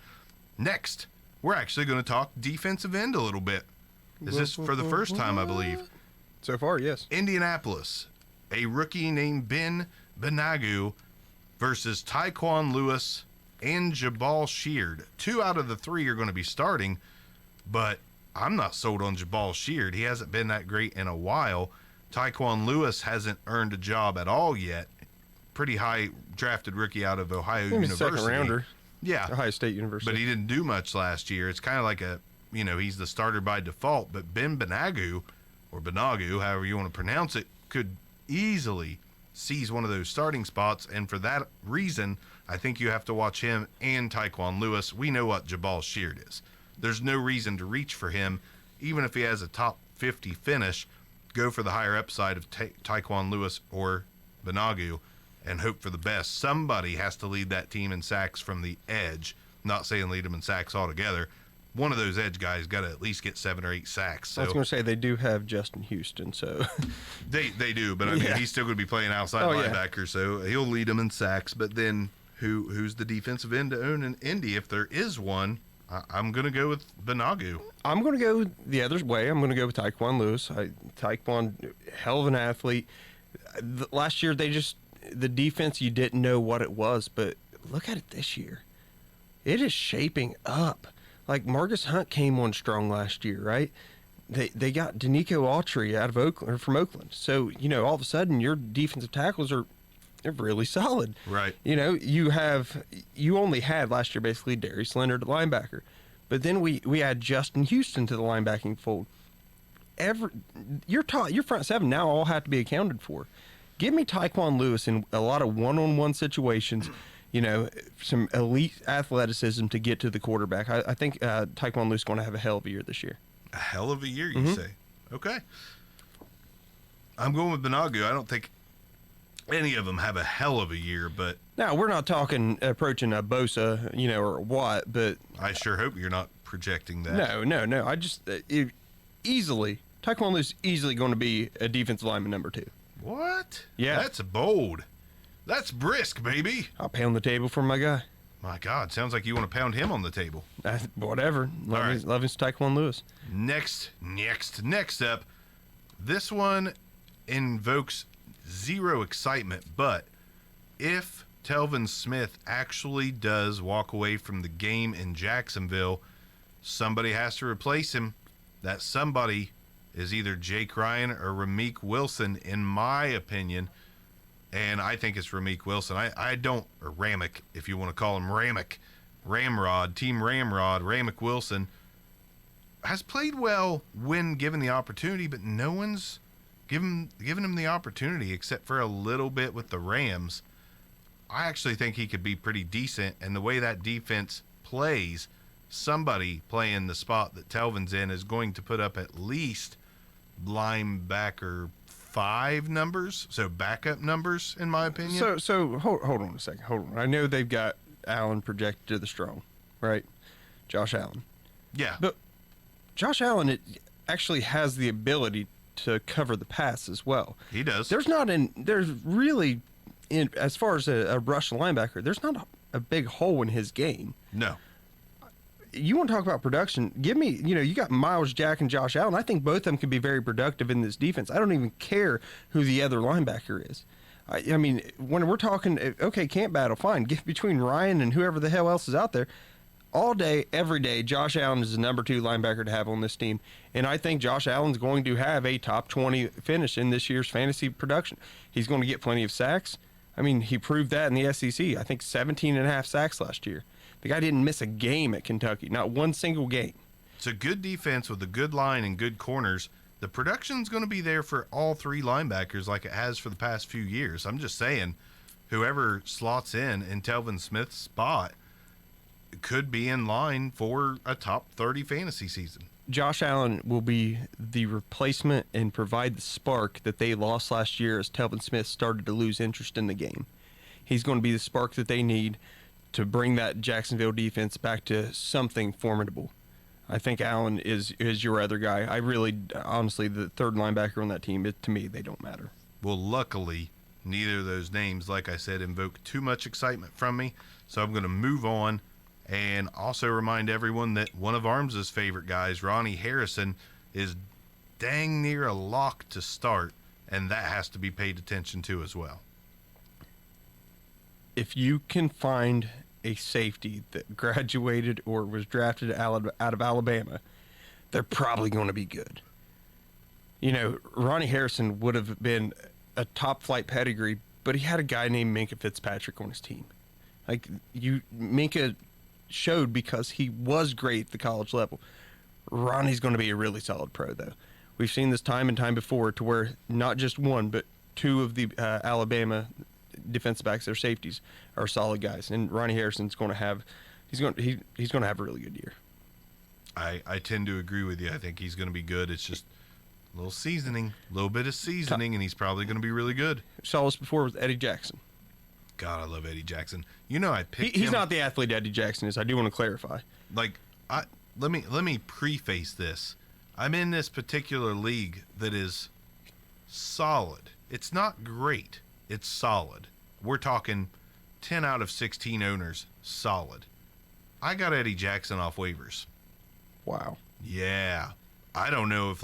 Next, we're actually going to talk defensive end a little bit. Is this for the first time, I believe? So far, yes. Indianapolis, a rookie named Ben Benagu versus Tyquan Lewis and Jabal Sheard. 2 out of the 3 are going to be starting, but I'm not sold on Jabal Sheard. He hasn't been that great in a while. Tyquan Lewis hasn't earned a job at all yet. Pretty high drafted rookie out of Ohio University. Second rounder. Yeah. Ohio State University. But he didn't do much last year. It's kind of like he's the starter by default. But Ben Benagu, or Benagu, however you want to pronounce it, could easily seize one of those starting spots. And for that reason, I think you have to watch him and Tyquan Lewis. We know what Jabal Sheard is. There's no reason to reach for him. Even if he has a top 50 finish, go for the higher upside of Tyquan Lewis or Benagu and hope for the best. Somebody has to lead that team in sacks from the edge. Not saying lead them in sacks altogether. One of those edge guys got to at least get 7 or 8 sacks. So I was going to say they do have Justin Houston, so they do, but I mean he's still going to be playing outside linebacker, so he'll lead them in sacks. But then who's the defensive end to own in Indy if there is one? I'm going to go with Benagu. I'm going to go the other way. I'm going to go with Tyquan Lewis. Tyquan, hell of an athlete. Last year, the defense, you didn't know what it was, but look at it this year. It is shaping up. Like, Marcus Hunt came on strong last year, right? They got Danico Autry out of Oakland, or from Oakland. So, all of a sudden, your defensive tackles they're really solid. Right. You only had last year basically Darius Leonard at linebacker. But then we had Justin Houston to the linebacking fold. Your front 7 now all have to be accounted for. Give me Tyquan Lewis in a lot of one-on-one situations, some elite athleticism to get to the quarterback. I think Tyquan Lewis is going to have a hell of a year this year. A hell of a year, you say? Okay. I'm going with Benagu. I don't think any of them have a hell of a year, but now we're not talking approaching a Bosa, or what, but I sure hope you're not projecting that. No. I just easily Tyquan Lewis is easily going to be a defensive lineman number 2. What? Yeah, that's bold. That's brisk, baby. I'll pound the table for my guy. My God, sounds like you want to pound him on the table. Whatever. Love his Tyquan Lewis. Next up, this one invokes zero excitement, but if Telvin Smith actually does walk away from the game in Jacksonville, somebody has to replace him. That somebody is either Jake Ryan or Ramik Wilson, in my opinion. And I think it's Ramik Wilson. I don't, or Ramick, if you want to call him Ramick. Ramrod, Team Ramrod, Ramik Wilson has played well when given the opportunity, but no one's given him the opportunity except for a little bit with the Rams. I actually think he could be pretty decent, and the way that defense plays, somebody playing the spot that Telvin's in is going to put up at least linebacker 5 numbers, so backup numbers, in my opinion. So hold on a second. Hold on. I know they've got Allen projected to the strong, right? Josh Allen. Yeah. But Josh Allen actually has the ability to cover the pass as well. He does. There's really, as far as a rush linebacker, there's not a big hole in his game. No. You want to talk about production? Give me, you got Miles Jack and Josh Allen. I think both of them can be very productive in this defense. I don't even care who the other linebacker is. I mean, when we're talking, okay, can't battle, fine. Get between Ryan and whoever the hell else is out there. All day, every day, Josh Allen is the number 2 linebacker to have on this team. And I think Josh Allen's going to have a top 20 finish in this year's fantasy production. He's going to get plenty of sacks. I mean, he proved that in the SEC. I think 17.5 sacks last year. The guy didn't miss a game at Kentucky, not one single game. It's a good defense with a good line and good corners. The production's going to be there for all 3 linebackers like it has for the past few years. I'm just saying, whoever slots in Telvin Smith's spot could be in line for a top 30 fantasy season. Josh Allen will be the replacement and provide the spark that they lost last year as Telvin Smith started to lose interest in the game. He's going to be the spark that they need to bring that Jacksonville defense back to something formidable. I think Allen is your other guy. I really, honestly, the third linebacker on that team, to me, they don't matter. Well, luckily, neither of those names, like I said, invoke too much excitement from me, so I'm going to move on and also remind everyone that one of Arms' favorite guys, Ronnie Harrison, is dang near a lock to start, and that has to be paid attention to as well. If you can find a safety that graduated or was drafted out of Alabama, they're probably going to be good. Ronnie Harrison would have been a top flight pedigree, but he had a guy named Minkah Fitzpatrick on his team. Minkah showed because he was great at the college level. Ronnie's going to be a really solid pro, though. We've seen this time and time before to where not just one, but 2 of the Alabama defensive backs, their safeties, are solid guys, and Ronnie Harrison's going to have he's going to have a really good year. I tend to agree with you. I think he's going to be good. It's just a little bit of seasoning, and he's probably going to be really good. Saw this before with Eddie Jackson. God, I love Eddie Jackson. I picked He's him. not the athlete Eddie Jackson is. I do want to clarify. Let me preface this. I'm in this particular league that is solid. It's not great. It's solid. We're talking 10 out of 16 owners, solid. I got Eddie Jackson off waivers. Wow. Yeah. I don't know if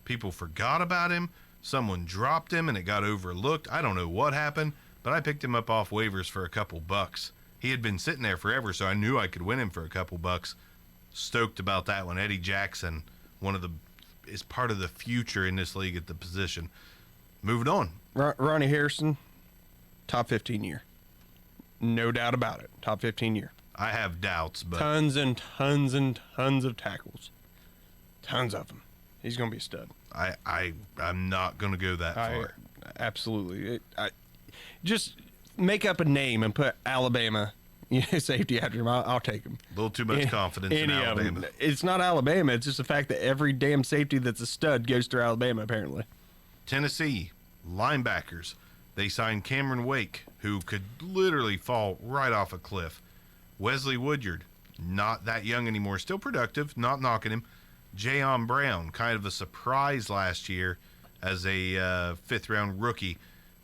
people forgot about him, someone dropped him and it got overlooked. I don't know what happened, but I picked him up off waivers for a couple bucks. He had been sitting there forever, so I knew I could win him for a couple bucks. Stoked about that one. Eddie Jackson, is part of the future in this league at the position. Moving on. Ronnie Harrison, top 15 year. No doubt about it. Top 15 year. I have doubts, but Tons and tons and tons of tackles. Tons of them. He's going to be a stud. I'm not going to go that far. Absolutely. Just make up a name and put Alabama safety after him. I'll take him. A little too much confidence in Any of Alabama. them. It's not Alabama. It's just the fact that every damn safety that's a stud goes through Alabama, apparently. Tennessee, linebackers. They signed Cameron Wake, who could literally fall right off a cliff. Wesley Woodyard, not that young anymore, still productive, not knocking him. Jayon Brown, kind of a surprise last year as a fifth-round rookie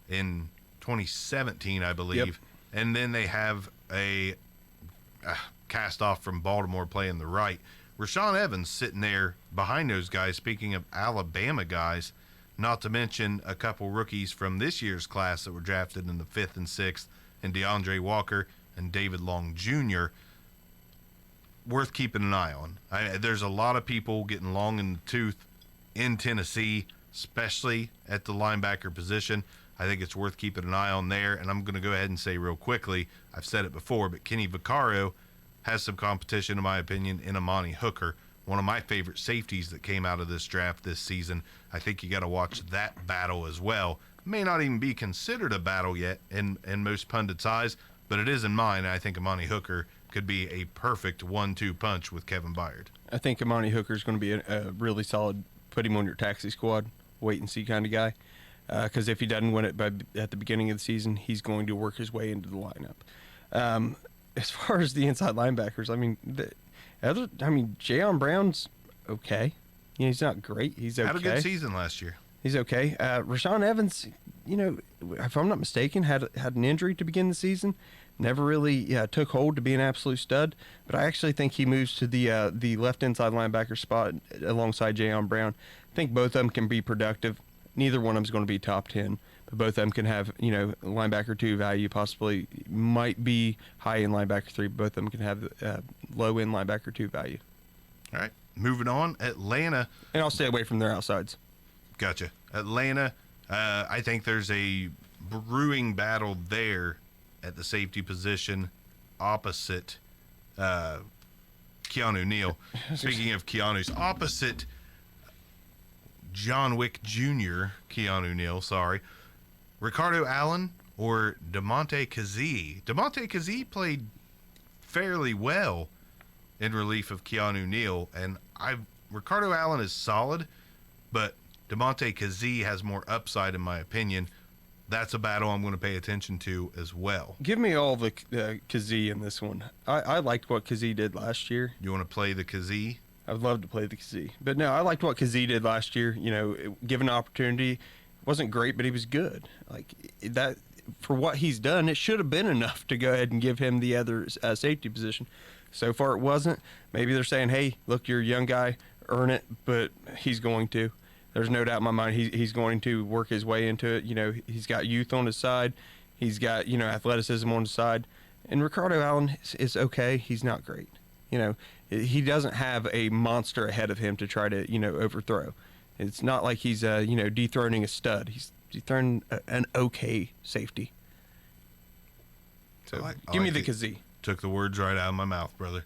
in 2017, I believe. Yep. And then they have a cast off from Baltimore playing the right. Rashaan Evans sitting there behind those guys, speaking of Alabama guys, not to mention a couple rookies from this year's class that were drafted in the 5th and 6th, and DeAndre Walker and David Long Jr., worth keeping an eye on. There's a lot of people getting long in the tooth in Tennessee, especially at the linebacker position. I think it's worth keeping an eye on there, and I'm going to go ahead and say real quickly, I've said it before, but Kenny Vaccaro has some competition, in my opinion, in Amani Hooker, one of my favorite safeties that came out of this draft this season. I think you got to watch that battle as well. May not even be considered a battle yet in most pundits' eyes, but it is in mine. I think Amani Hooker could be a perfect 1-2 punch with Kevin Byard. I think Amani Hooker is going to be a really solid, put him on your taxi squad, wait and see kind of guy. Because if he doesn't win it at the beginning of the season, he's going to work his way into the lineup. As far as the inside linebackers, I mean, Jayon Brown's okay. He's not great. He's okay. Had a good season last year. He's okay. Rashaan Evans, if I'm not mistaken, had an injury to begin the season. Never really took hold to be an absolute stud. But I actually think he moves to the left inside linebacker spot alongside Jayon Brown. I think both of them can be productive. Neither one of them is going to be top 10. But both of them can have, linebacker 2 value, possibly might be high in linebacker 3. Both of them can have low in linebacker 2 value. All right. Moving on, Atlanta. And I'll stay away from their outsides. Gotcha. Atlanta, I think there's a brewing battle there at the safety position opposite Keanu Neal. Speaking of Keanu's opposite, John Wick Jr., Keanu Neal, sorry. Ricardo Allen or DeMonte Kazee. DeMonte Kazee played fairly well in relief of Keanu Neal, and Ricardo Allen is solid, but DeMonte Kazee has more upside in my opinion. That's a battle I'm going to pay attention to as well. Give me all the Kazee in this one. I liked what Kazee did last year. You want to play the Kazee? I would love to play the Kazee. But no, I liked what Kazee did last year. Given an opportunity, wasn't great, but he was good. Like that, for what he's done, it should have been enough to go ahead and give him the other safety position. So far, it wasn't. Maybe they're saying, hey, look, you're a young guy, earn it, but he's going to. There's no doubt in my mind he's going to work his way into it. He's got youth on his side. He's got, athleticism on his side. And Ricardo Allen is okay. He's not great. He doesn't have a monster ahead of him to try to, overthrow. It's not like he's, dethroning a stud. He's dethroning an okay safety. So give me the Kazee. Took the words right out of my mouth, brother.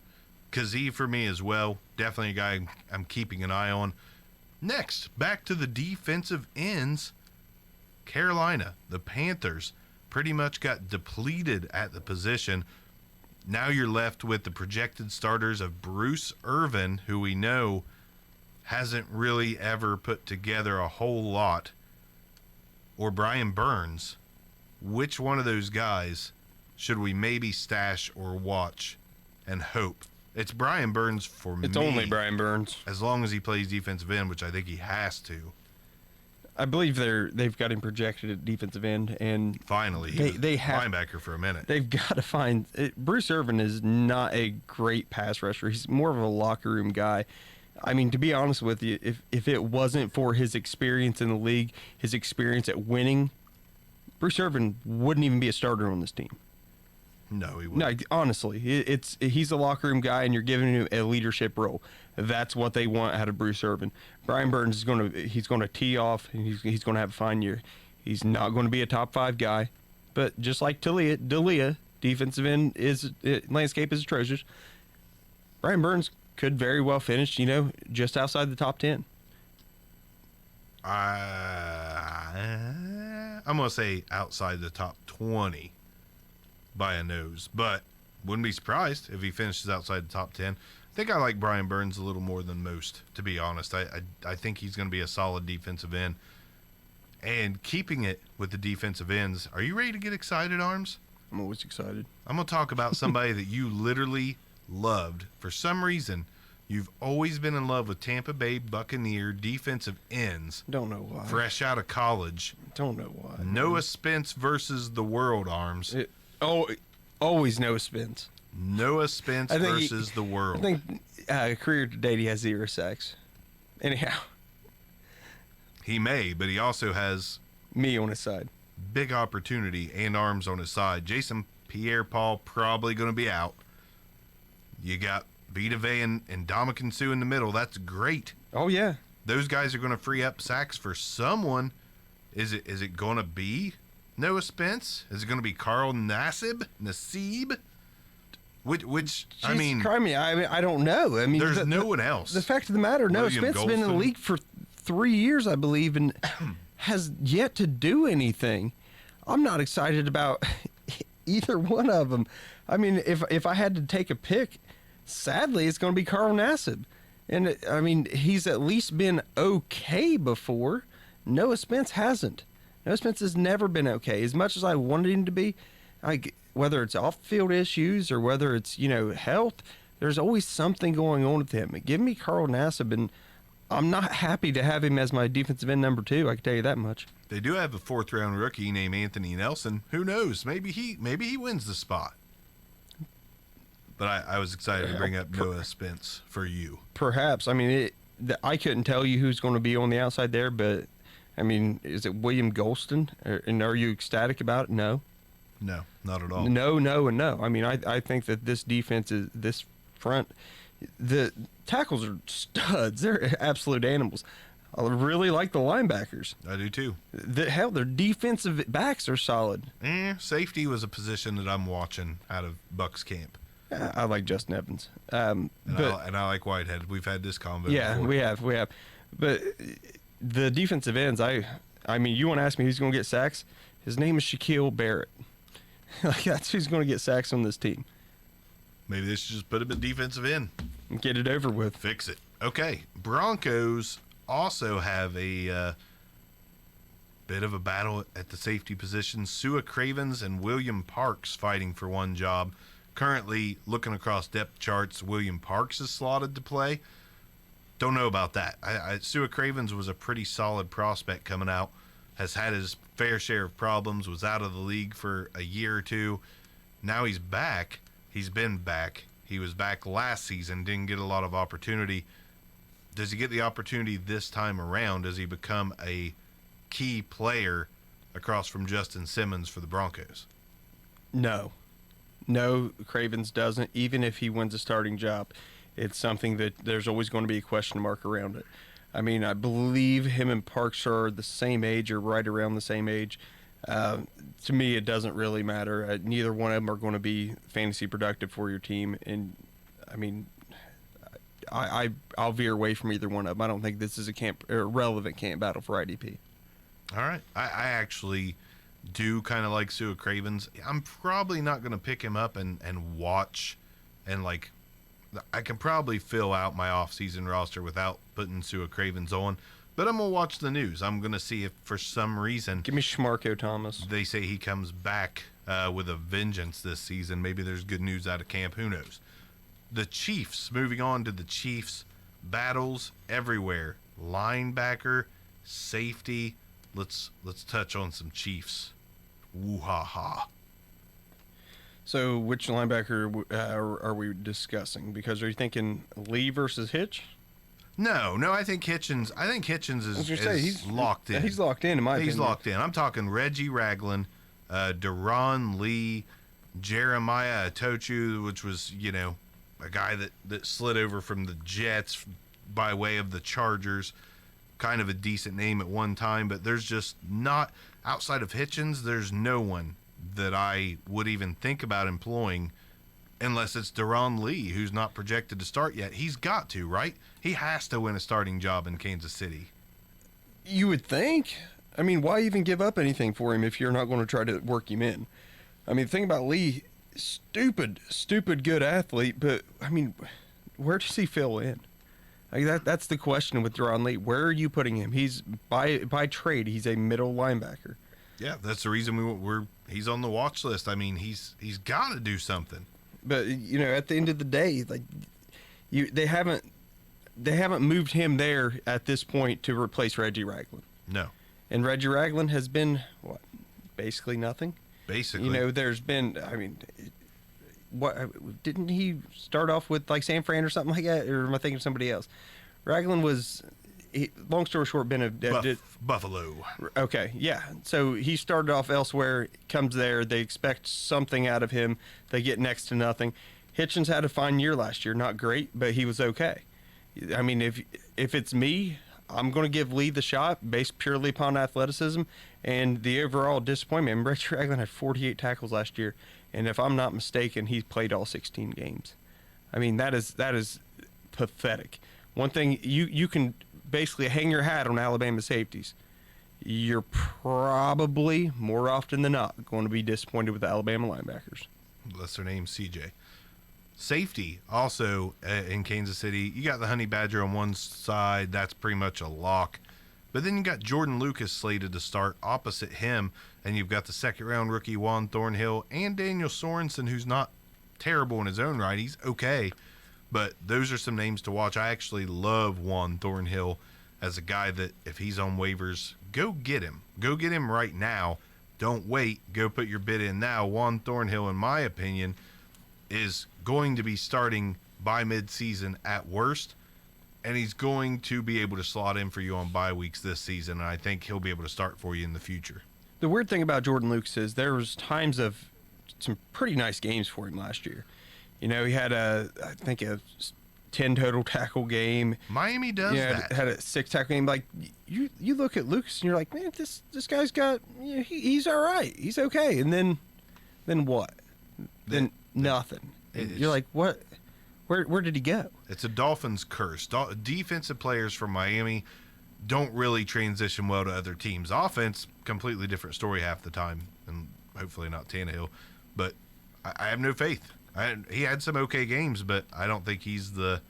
Kazee for me as well. Definitely a guy I'm keeping an eye on. Next, back to the defensive ends. Carolina, the Panthers, pretty much got depleted at the position. Now you're left with the projected starters of Bruce Irvin, who we know hasn't really ever put together a whole lot, or Brian Burns. Which one of those guys should we maybe stash or watch and hope? It's Brian Burns for me. It's only Brian Burns. As long as he plays defensive end, which I think he has to. I believe they've got him projected at defensive end, and finally they have linebacker for a minute. They've got to find Bruce Irvin is not a great pass rusher. He's more of a locker room guy. I mean, to be honest with you, if it wasn't for his experience in the league, his experience at winning, Bruce Irvin wouldn't even be a starter on this team. No, he wouldn't. No, honestly, he's a locker room guy, and you're giving him a leadership role. That's what they want out of Bruce Irvin. Brian Burns is going to tee off, and he's going to have a fine year. He's not going to be a top 5 guy, but just like D'Elia, defensive end landscape is atrocious. Brian Burns could very well finish, just outside the top 10. I'm going to say outside the top 20 by a nose, but wouldn't be surprised if he finishes outside the top 10. I think I like Brian Burns a little more than most, to be honest. I think he's going to be a solid defensive end. And keeping it with the defensive ends, are you ready to get excited, Arms? I'm always excited. I'm going to talk about somebody that you literally loved. For some reason, you've always been in love with Tampa Bay Buccaneer defensive ends. Don't know why. Fresh out of college. Don't know why. Noah Spence versus the world, Arms. Always Noah Spence. Noah Spence versus the world. I think career to date he has 0 sacks. Anyhow. He may, but he also has me on his side. Big opportunity and arms on his side. Jason Pierre-Paul probably going to be out. You got Vita Vea and Ndamukong Suh in the middle. That's great. Oh, yeah. Those guys are going to free up sacks for someone. Is it going to be Noah Spence? Is it going to be Carl Nassib? Which I mean, I don't know. I mean, there's no one else. The fact of the matter, Noah Spence has been in the league for 3 years, I believe, and has yet to do anything. I'm not excited about either one of them. I mean, if I had to take a pick, sadly, it's going to be Carl Nassib. And, I mean, he's at least been okay before. Noah Spence hasn't. Noah Spence has never been okay. As much as I wanted him to be, whether it's off-field issues or whether it's, health, there's always something going on with him. Give me Carl Nassib, and I'm not happy to have him as my defensive end number 2. I can tell you that much. They do have a 4th-round rookie named Anthony Nelson. Who knows? Maybe he wins the spot. But I was excited to bring up Noah Spence for you. Perhaps. I mean, I couldn't tell you who's going to be on the outside there, but, I mean, is it William Golston? And are you ecstatic about it? No. No, not at all. No, and no. I mean, I think that this defense is this front. The tackles are studs. They're absolute animals. I really like the linebackers. I do too. Their defensive backs are solid. Safety was a position that I'm watching out of Bucks camp. I like Justin Evans. And I like Whitehead. We've had this convo before. we have. But the defensive ends, I mean, you want to ask me who's going to get sacks? His name is Shaquille Barrett. Like, that's who's going to get sacks on this team. Maybe they should just put him at defensive end. And get it over with. Fix it. Okay. Broncos also have a bit of a battle at the safety position. Sua Cravens and William Parks fighting for one job. Currently, looking across depth charts, William Parks is slotted to play. Don't know about that. Sua Cravens was a pretty solid prospect coming out. Has had his fair share of problems, was out of the league for a year or two. Now he's back. He's been back. He was back last season, didn't get a lot of opportunity. Does he get the opportunity this time around? Does he become a key player across from Justin Simmons for the Broncos? No, Cravens doesn't. Even if he wins a starting job, it's something that there's always going to be a question mark around it. I mean, I believe him and Parks are the same age or right around the same age. To me, it doesn't really matter. Neither one of them are going to be fantasy productive for your team. And, I mean, I'll veer away from either one of them. I don't think this is a relevant camp battle for IDP. All right. I actually do kind of like Sua Cravens. I'm probably not going to pick him up and watch and, like, I can probably fill out my off-season roster without putting Sua Cravens on, but I'm going to watch the news. I'm going to see if for some reason Give me Shamarko Thomas. they say he comes back with a vengeance this season. Maybe there's good news out of camp. Who knows? The Chiefs, moving on to the Chiefs, battles everywhere. Linebacker, safety. Let's touch on some Chiefs. Woo-ha-ha. So which linebacker are we discussing? Because are you thinking Lee versus Hitch? No, I think Hitchens. Is locked in. He's locked in my opinion. He's locked in. I'm talking Reggie Ragland, Deron Lee, Jeremiah Atochu, which was, a guy that slid over from the Jets by way of the Chargers. Kind of a decent name at one time, but there's just not, outside of Hitchens, there's no one that I would even think about employing unless it's Deron Lee, who's not projected to start yet. He's got to, right? He has to win a starting job in Kansas City. You would think. I mean, why even give up anything for him if you're not going to try to work him in? I mean, the thing about Lee, stupid good athlete, but, I mean, where does he fill in? Like that's the question with Deron Lee. Where are you putting him? He's, by trade, he's a middle linebacker. Yeah, that's the reason he's on the watch list. I mean, he's got to do something. But at the end of the day, like they haven't moved him there at this point to replace Reggie Ragland. No. And Reggie Ragland has been basically nothing. Basically. There's been, I mean, what didn't he start off with like San Fran or something like that, or am I thinking of somebody else? Ragland was. Long story short, Buffalo. Okay, yeah. So he started off elsewhere, comes there. They expect something out of him. They get next to nothing. Hitchens had a fine year last year. Not great, but he was okay. I mean, if it's me, I'm going to give Lee the shot based purely upon athleticism and the overall disappointment. And Reggie Ragland had 48 tackles last year, and if I'm not mistaken, he played all 16 games. I mean, that is pathetic. One thing you can basically hang your hat on Alabama safeties. You're probably, more often than not, going to be disappointed with the Alabama linebackers. That's their name, CJ. Safety, also in Kansas City. You got the Honey Badger on one side. That's pretty much a lock. But then you got Jordan Lucas slated to start opposite him, and you've got the second-round rookie Juan Thornhill and Daniel Sorensen, who's not terrible in his own right. He's okay, but those are some names to watch. I actually love Juan Thornhill as a guy that if he's on waivers, go get him. Go get him right now. Don't wait. Go put your bid in now. Juan Thornhill, in my opinion, is going to be starting by midseason at worst, and he's going to be able to slot in for you on bye weeks this season, and I think he'll be able to start for you in the future. The weird thing about Jordan Lucas is there was times of some pretty nice games for him last year. You know, he had I think a 10 total tackle game. Miami does that. Had a 6 tackle game. Like you look at Lucas and you're like, man, this guy's got, he's all right, he's okay. And then what? Then nothing. And you're like, what? Where did he go? It's a Dolphins curse. Defensive players from Miami don't really transition well to other teams. Offense, completely different story half the time, and hopefully not Tannehill. But I have no faith. He had some okay games, but I don't think he's the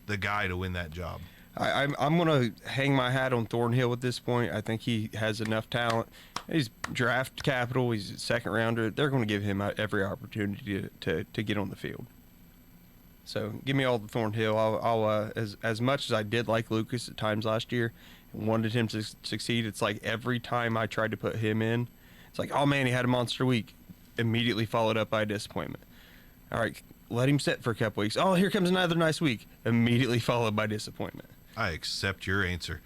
guy to win that job. I'm going to hang my hat on Thornhill at this point. I think he has enough talent. He's draft capital. He's a second rounder. They're going to give him every opportunity to get on the field. So give me all the Thornhill. I'll as much as I did like Lucas at times last year and wanted him to succeed, it's like every time I tried to put him in, it's like, oh man, he had a monster week. Immediately followed up by a disappointment. All right, let him sit for a couple weeks. Oh, here comes another nice week. Immediately followed by disappointment. I accept your answer.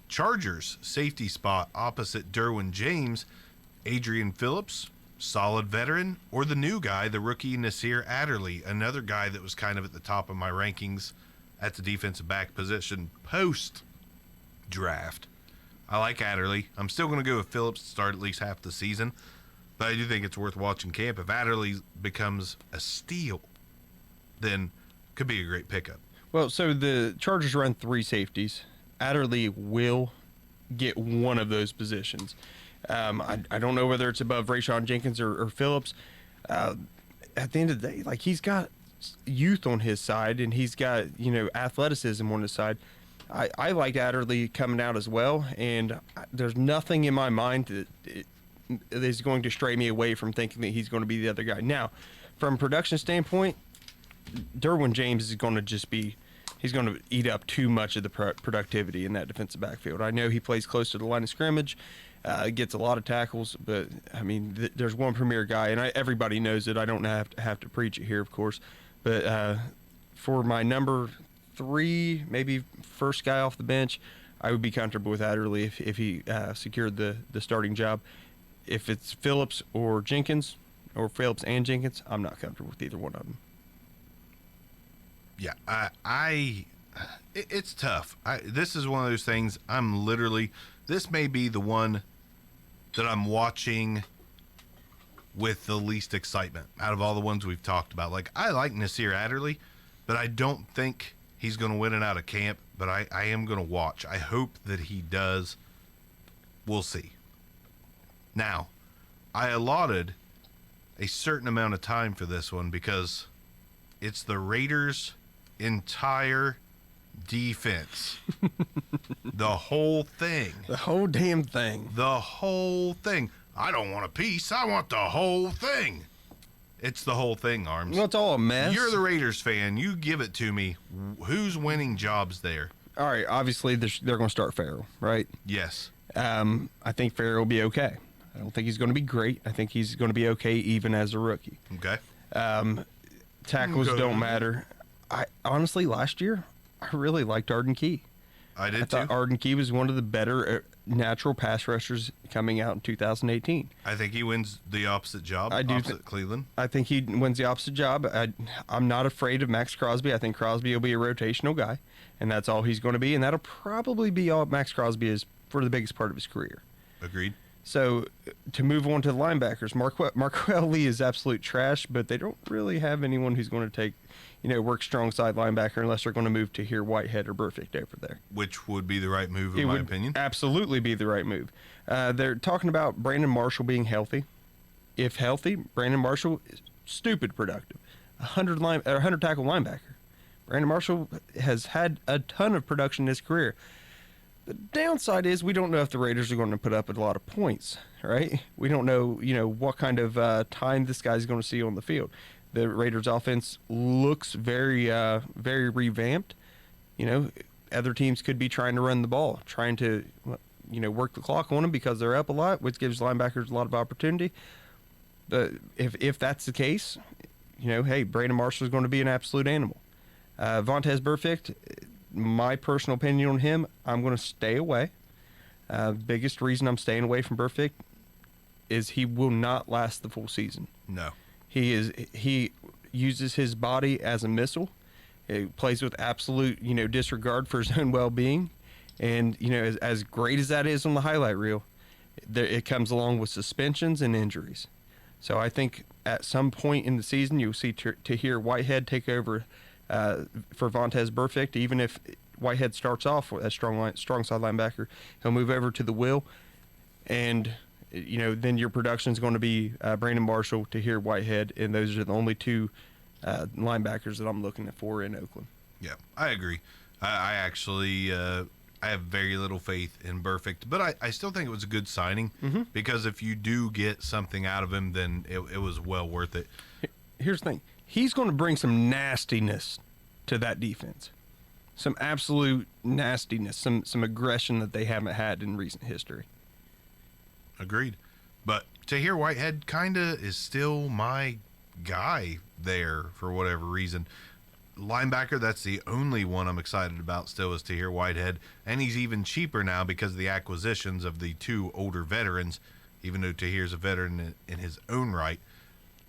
Chargers safety spot opposite Derwin James, Adrian Phillips, solid veteran, or the new guy, the rookie Nasir Adderley, another guy that was kind of at the top of my rankings at the defensive back position post draft. I like Adderley. I'm still going to go with Phillips to start at least half the season, but I do think it's worth watching camp. If Adderley becomes a steal, then could be a great pickup. Well, so the Chargers run 3 safeties. Adderley will get one of those positions. I don't know whether it's above Rayshon Jenkins or Phillips. At the end of the day, like, he's got youth on his side and he's got, athleticism on his side. I like Adderley coming out as well, and there's nothing in my mind that is going to stray me away from thinking that he's going to be the other guy. Now, from a production standpoint, Derwin James is going to he's going to eat up too much of the productivity in that defensive backfield. I know he plays close to the line of scrimmage, gets a lot of tackles, but I mean, there's one premier guy, and everybody knows it. I don't have to preach it here, of course, but for my number 3, maybe first guy off the bench, I would be comfortable with Adderley if he secured the starting job. If it's Phillips or Jenkins, or Phillips and Jenkins, I'm not comfortable with either one of them. Yeah, it's tough. This is one of those things this may be the one that I'm watching with the least excitement out of all the ones we've talked about. Like, I like Nasir Adderley, but I don't think he's going to win it out of camp, but I am going to watch. I hope that he does. We'll see. Now, I allotted a certain amount of time for this one because it's the Raiders' entire defense. The whole thing. The whole damn thing. The whole thing. I don't want a piece. I want the whole thing. It's the whole thing, Arms. Well, it's all a mess. You're the Raiders fan. You give it to me. Who's winning jobs there? All right, obviously they're going to start Farrell, right? Yes. I think Farrell will be okay. I don't think he's going to be great. I think he's going to be okay even as a rookie. Okay. Tackles don't matter. I honestly, last year, I really liked Arden Key. I did thought too. Arden Key was one of the better natural pass rushers coming out in 2018. I think he wins the opposite job. Opposite Cleveland. I think he wins the opposite job. I'm not afraid of Max Crosby. I think Crosby will be a rotational guy, and that's all he's going to be. And that'll probably be all Max Crosby is for the biggest part of his career. Agreed. So to move on to the linebackers, Marquell Lee is absolute trash, but they don't really have anyone who's going to take, work strong side linebacker unless they're going to move to here Whitehead or Burfict over there. Which would be the right move, in my opinion. Absolutely be the right move. They're talking about Brandon Marshall being healthy. If healthy, Brandon Marshall is stupid productive. 100 tackle linebacker. Brandon Marshall has had a ton of production in his career. The downside is we don't know if the Raiders are going to put up a lot of points, right? We don't know, what kind of time this guy's going to see on the field. The Raiders' offense looks very, very revamped. Other teams could be trying to run the ball, trying to, work the clock on them because they're up a lot, which gives linebackers a lot of opportunity. But if that's the case, hey, Brandon Marshall is going to be an absolute animal. Vontaze Burfict, my personal opinion on him, I'm going to stay away. Biggest reason I'm staying away from Burfict is he will not last the full season. No. He uses his body as a missile. He plays with absolute, disregard for his own well-being. And, as great as that is on the highlight reel, it comes along with suspensions and injuries. So I think at some point in the season, you'll see Tahir Whitehead take over for Vontaze Burfict. Even if Whitehead starts off with a strong side linebacker, he'll move over to the will. And, then your production is going to be Brandon Marshall, Tahir Whitehead, and those are the only two linebackers that I'm looking for in Oakland. Yeah, I agree. I actually I have very little faith in Burfict, but I still think it was a good signing because if you do get something out of him, then it was well worth it. Here's the thing. He's going to bring some nastiness to that defense. Some absolute nastiness, some aggression that they haven't had in recent history. Agreed. But Tahir Whitehead kind of is still my guy there for whatever reason. Linebacker, that's the only one I'm excited about still is Tahir Whitehead. And he's even cheaper now because of the acquisitions of the two older veterans, even though Tahir's a veteran in his own right.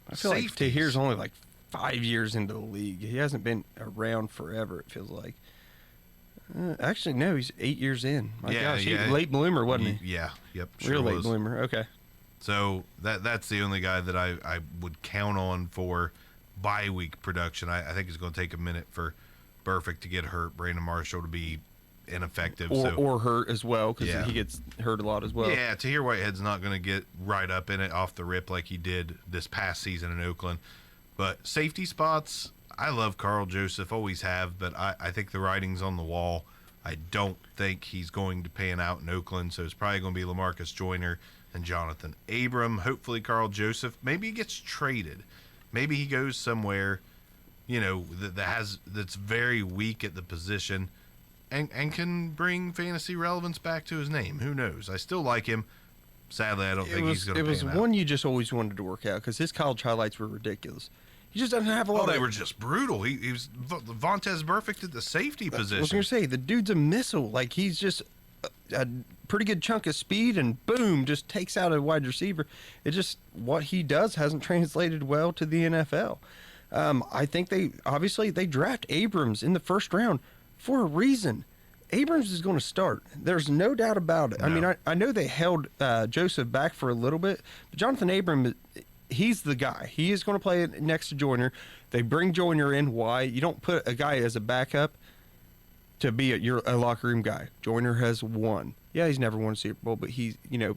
I feel like Tahir's only like 5 years into the league. He hasn't been around forever, it feels like. Actually, no, he's 8 years in. My gosh, he late bloomer, wasn't he? Yeah, yep, sure Real late was. bloomer, okay. So that's the only guy that I would count on for bye week production. I think it's going to take a minute for Burfict to get hurt, Brandon Marshall to be ineffective. Or hurt as well, because he gets hurt a lot as well. Yeah, Tahir Whitehead's not going to get right up in it off the rip like he did this past season in Oakland. But safety spots, I love Carl Joseph, always have, but I think the writing's on the wall. I don't think he's going to pan out in Oakland, so it's probably going to be LaMarcus Joyner and Jonathan Abram. Hopefully Carl Joseph, maybe he gets traded. Maybe he goes somewhere, that's very weak at the position and can bring fantasy relevance back to his name. Who knows? I still like him. Sadly, I don't think he's going to pan out. It was one you just always wanted to work out because his college highlights were ridiculous. He just doesn't have a lot they were just brutal. He was Vontaze Burfict at the safety position. I was going to say, the dude's a missile. Like, he's just a pretty good chunk of speed and boom, just takes out a wide receiver. It just, what he does hasn't translated well to the NFL. I think they draft Abrams in the first round for a reason. Abrams is going to start. There's no doubt about it. No. I mean, I know they held Joseph back for a little bit, but Jonathan Abram, he's the guy. He is going to play next to Joyner. They bring Joyner in. Why? You don't put a guy as a backup to be a locker room guy. Joyner has won. Yeah, he's never won a Super Bowl, but he's,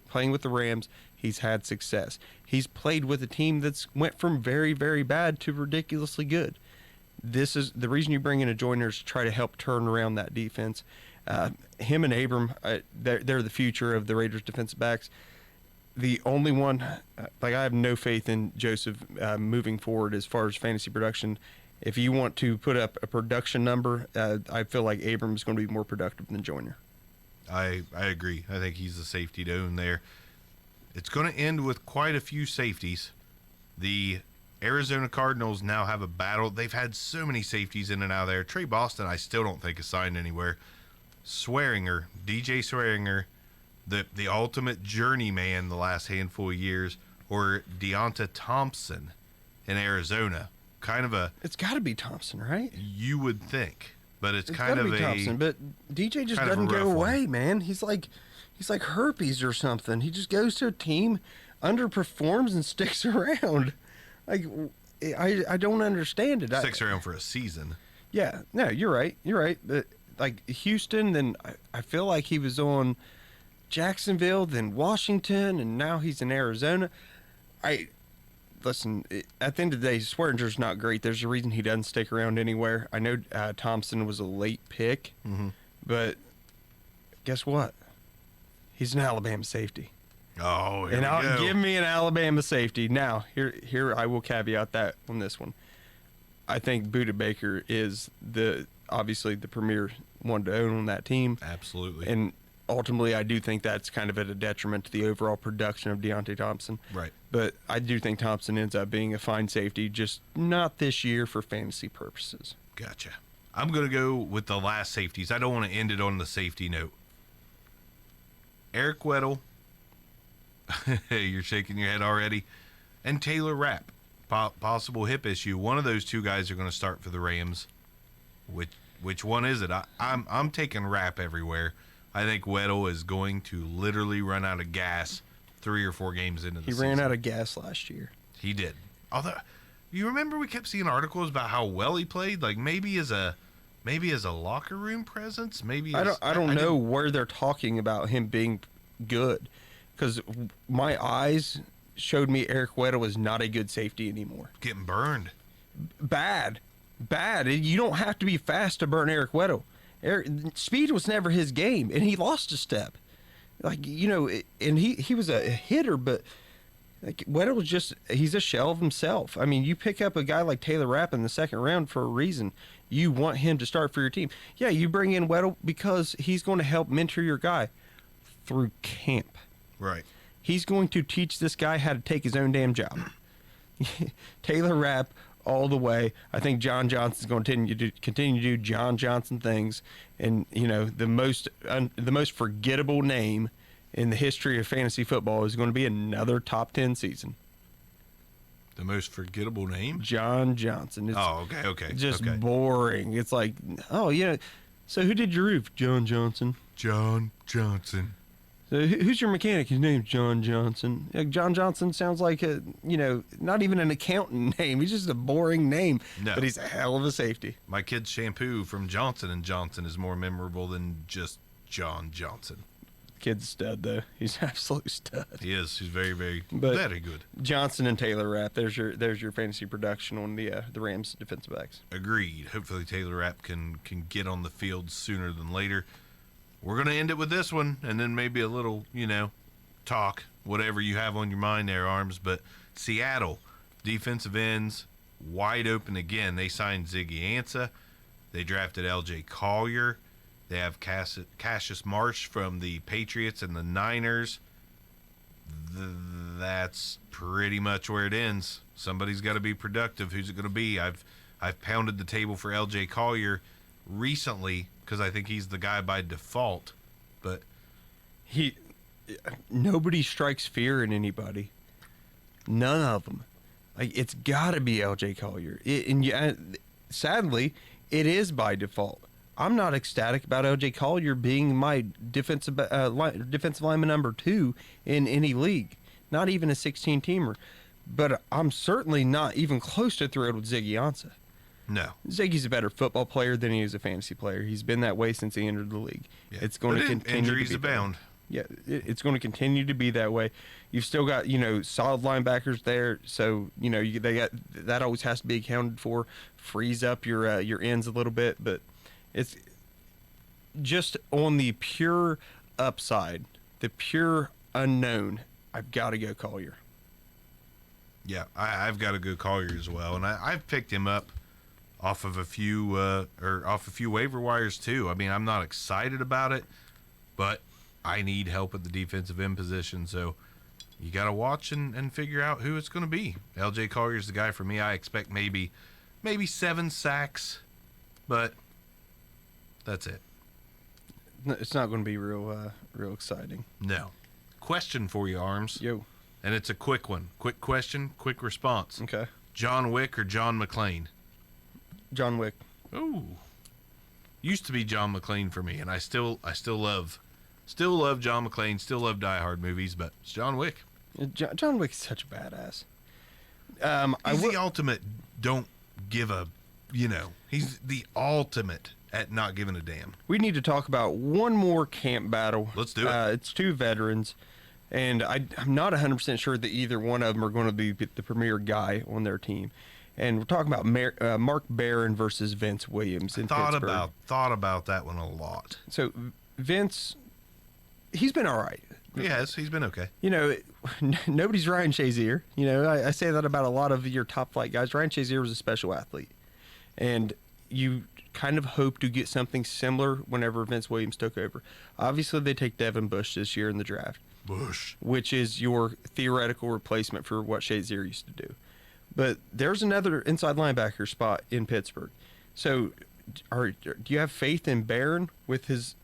playing with the Rams, he's had success. He's played with a team that's went from very, very bad to ridiculously good. This is the reason you bring in a Joyner is to try to help turn around that defense. Him and Abram, they're the future of the Raiders defensive backs. The only one, I have no faith in Joseph moving forward as far as fantasy production. If you want to put up a production number, I feel like Abram is going to be more productive than Joyner. I agree. I think he's the safety to own there. It's going to end with quite a few safeties. The Arizona Cardinals now have a battle. They've had so many safeties in and out of there. Trey Boston, I still don't think is signed anywhere. Swearinger, DJ Swearinger, the ultimate journeyman the last handful of years, or Deonta Thompson in Arizona. Kind of a... It's got to be Thompson, right? You would think. But it's kind of be Thompson, but DJ just doesn't go away, man. He's like herpes or something. He just goes to a team, underperforms, and sticks around. Like, I don't understand it. Sticks around for a season. Yeah, no, you're right. You're right. But like Houston, then I feel like he was on Jacksonville, then Washington, and now he's in Arizona. Listen, at the end of the day, Swearinger's not great. There's a reason he doesn't stick around anywhere. I know Thompson was a late pick, but guess what? He's an Alabama safety. Oh, here And we I'll go. give me an Alabama safety. Now, here I will caveat that on this one. I think Buda Baker is obviously the premier one to own on that team. Absolutely. And ultimately, I do think that's kind of at a detriment to the overall production of Deontay Thompson. Right. But I do think Thompson ends up being a fine safety, just not this year for fantasy purposes. Gotcha. I'm going to go with the last safeties. I don't want to end it on the safety note. Eric Weddle. You're shaking your head already. And Taylor Rapp. Possible hip issue. One of those two guys are going to start for the Rams. Which one is it? I'm taking Rapp everywhere. I think Weddle is going to literally run out of gas 3 or 4 games into the season. He ran out of gas last year. He did. Although, you remember we kept seeing articles about how well he played? Like maybe as a locker room presence. Maybe I don't know didn't- where they're talking about him being good, because my eyes showed me Eric Weddle is not a good safety anymore. Getting burned. Bad. You don't have to be fast to burn Eric Weddle. Speed was never his game, and he lost a step. Like, you know, and he was a hitter, but like Weddle was he's a shell of himself. I mean, you pick up a guy like Taylor Rapp in the second round for a reason. You want him to start for your team. Yeah, you bring in Weddle because he's going to help mentor your guy through camp. Right. He's going to teach this guy how to take his own damn job. Taylor Rapp all the way. I think John Johnson's going to continue to do John Johnson things, and you know the most forgettable name in the history of fantasy football is going to be another top 10 season. The most forgettable name? John Johnson. It's okay. just okay. boring. It's like, oh yeah. So who did your roof? John Johnson. John Johnson. So who's your mechanic? His name's John Johnson. John Johnson sounds like not even an accountant name. He's just a boring name. No. But he's a hell of a safety. My kid's shampoo from Johnson & Johnson is more memorable than just John Johnson. Kid's a stud though. He's an absolute stud. He is. He's very, very, But- very good. Johnson and Taylor Rapp. There's your fantasy production on the Rams defensive backs. Agreed. Hopefully Taylor Rapp can get on the field sooner than later. We're going to end it with this one, and then maybe a little, talk, whatever you have on your mind there, Arms. But Seattle, defensive ends, wide open again. They signed Ziggy Ansah. They drafted L.J. Collier. They have Cassius Marsh from the Patriots and the Niners. That's pretty much where it ends. Somebody's got to be productive. Who's it going to be? I've pounded the table for L.J. Collier recently because I think he's the guy by default. But Nobody strikes fear in anybody. None of them. Like, it's got to be L.J. Collier. Sadly, it is by default. I'm not ecstatic about L.J. Collier being my defensive lineman number 2 in any league. Not even a 16-teamer. But I'm certainly not even close to thrilled with Ziggy Ansah. no. Ziggy's a better football player than he is a fantasy player. He's been that way since he entered the league. Yeah. It's going to But continue injuries to be that way. abound. Yeah, it's going to continue to be that way. You've still got, solid linebackers there, so they got that always has to be accounted for. Frees up your ends a little bit, but it's just on the pure upside, the pure unknown. I've got to go Collier. Yeah, I've got a good Collier as well, and I've picked him up off of a few waiver wires too. I mean, I'm not excited about it, but I need help at the defensive end position, so you got to watch and figure out who it's going to be. L.J. Collier's the guy for me. I expect maybe 7 sacks, but that's it. It's not going to be real exciting. No. Question for you, Arms, Yo, and it's a quick one. Quick question, quick response. okay, John Wick or John McClane? John Wick. Ooh. Used to be John McClane for me, and I still love John McClane, still love Die Hard movies, but it's John Wick. John Wick is such a badass. He's the ultimate don't give a, he's the ultimate at not giving a damn. We need to talk about one more camp battle. Let's do it. It's 2 veterans, and I'm not 100% sure that either one of them are going to be the premier guy on their team. And we're talking about Mark Barron versus Vince Williams in Pittsburgh. Thought about that one a lot. So Vince he's been all right. He has. He's been okay. You know, nobody's Ryan Shazier. You know, I say that about a lot of your top flight guys. Ryan Shazier was a special athlete, and you kind of hope to get something similar whenever Vince Williams took over. Obviously, they take Devin Bush this year in the draft, which is your theoretical replacement for what Shazier used to do. But there's another inside linebacker spot in Pittsburgh. So, do you have faith in Barron with his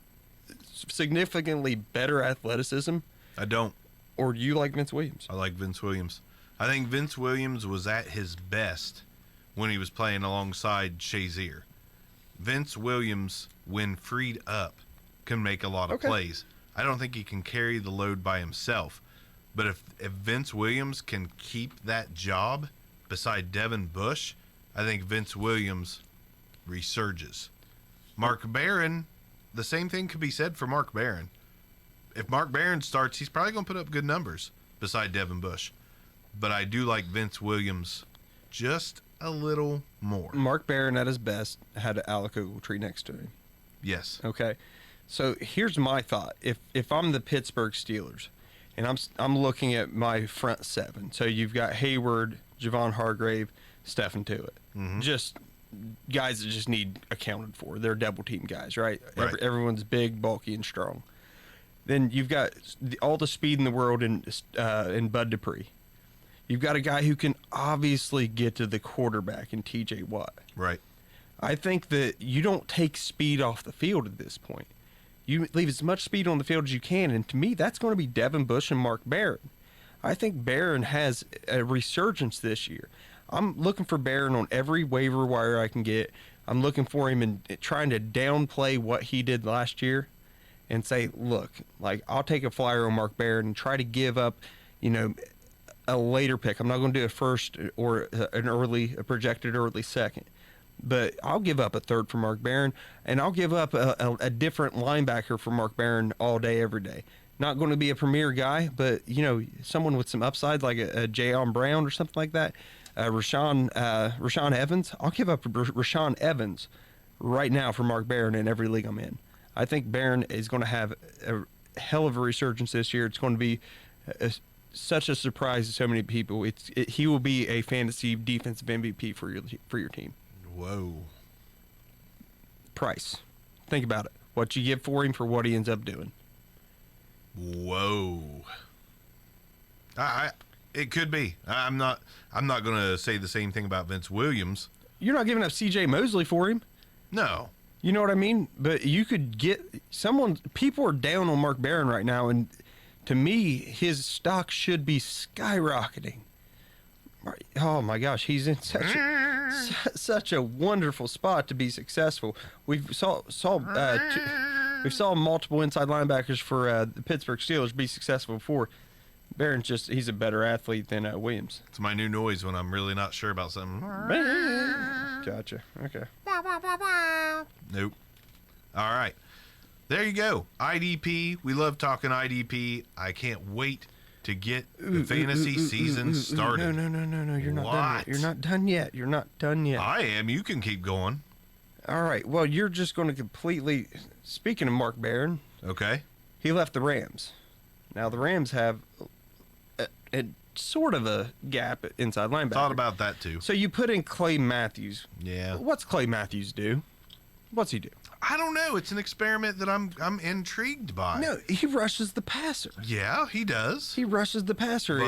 significantly better athleticism, I don't. or do you like Vince Williams? I like Vince Williams. I think Vince Williams was at his best when he was playing alongside Shazier. Vince Williams, when freed up, can make a lot of plays. I don't think he can carry the load by himself. But if Vince Williams can keep that job beside Devin Bush, I think Vince Williams resurges. Mark Barron, the same thing could be said for Mark Barron. If Mark Barron starts, he's probably going to put up good numbers beside Devin Bush. But I do like Vince Williams just a little more. Mark Barron at his best had an Alec Ogletree next to him. Yes. Okay, so here's my thought: if I'm the Pittsburgh Steelers, and I'm looking at my front seven, so you've got Hayward, Javon Hargrave, Stephen Tuitt, just guys that just need accounted for. They're double team guys, right? Right. Everyone's big, bulky, and strong. Then you've got all the speed in the world in Bud Dupree. You've got a guy who can obviously get to the quarterback in T.J. Watt. Right. I think that you don't take speed off the field at this point. You leave as much speed on the field as you can, and to me, that's going to be Devin Bush and Mark Barron. I think Barron has a resurgence this year. I'm looking for Barron on every waiver wire I can get. I'm looking for him and trying to downplay what he did last year and say, look, like, I'll take a flyer on Mark Barron and try to give up, a later pick. I'm not going to do a first or a projected early second. But I'll give up a third for Mark Barron, and I'll give up a different linebacker for Mark Barron all day, every day. Not going to be a premier guy, but, someone with some upside like a Jayon Brown or something like that. Rashawn Evans. I'll give up Rashawn Evans right now for Mark Barron in every league I'm in. I think Barron is going to have a hell of a resurgence this year. It's going to be such a surprise to so many people. He will be a fantasy defensive MVP for your team. Whoa. Price. Think about it. What you give for him for what he ends up doing. Whoa. It could be. I'm not going to say the same thing about Vince Williams. You're not giving up C.J. Mosley for him. No. You know what I mean? But you could get someone. People are down on Mark Barron right now, and to me, his stock should be skyrocketing. Oh my gosh, he's in such a wonderful spot to be successful. We saw multiple inside linebackers for the Pittsburgh Steelers be successful before. Barron's he's a better athlete than Williams. It's my new noise when I'm really not sure about something. Gotcha. Okay. Nope. All right. There you go. IDP. We love talking IDP. I can't wait to get the fantasy season started. No. You're not done yet. What? You're not done yet. I am. You can keep going. All right. Well, you're just going to completely. Speaking of Mark Barron, Okay. he left the Rams. Now the Rams have a sort of a gap at inside linebacker. Thought about that too. So you put in Clay Matthews. Yeah. What's Clay Matthews do? What's he do? I don't know. It's an experiment that I'm intrigued by. No, he rushes the passer. Yeah, he does. He rushes the passer.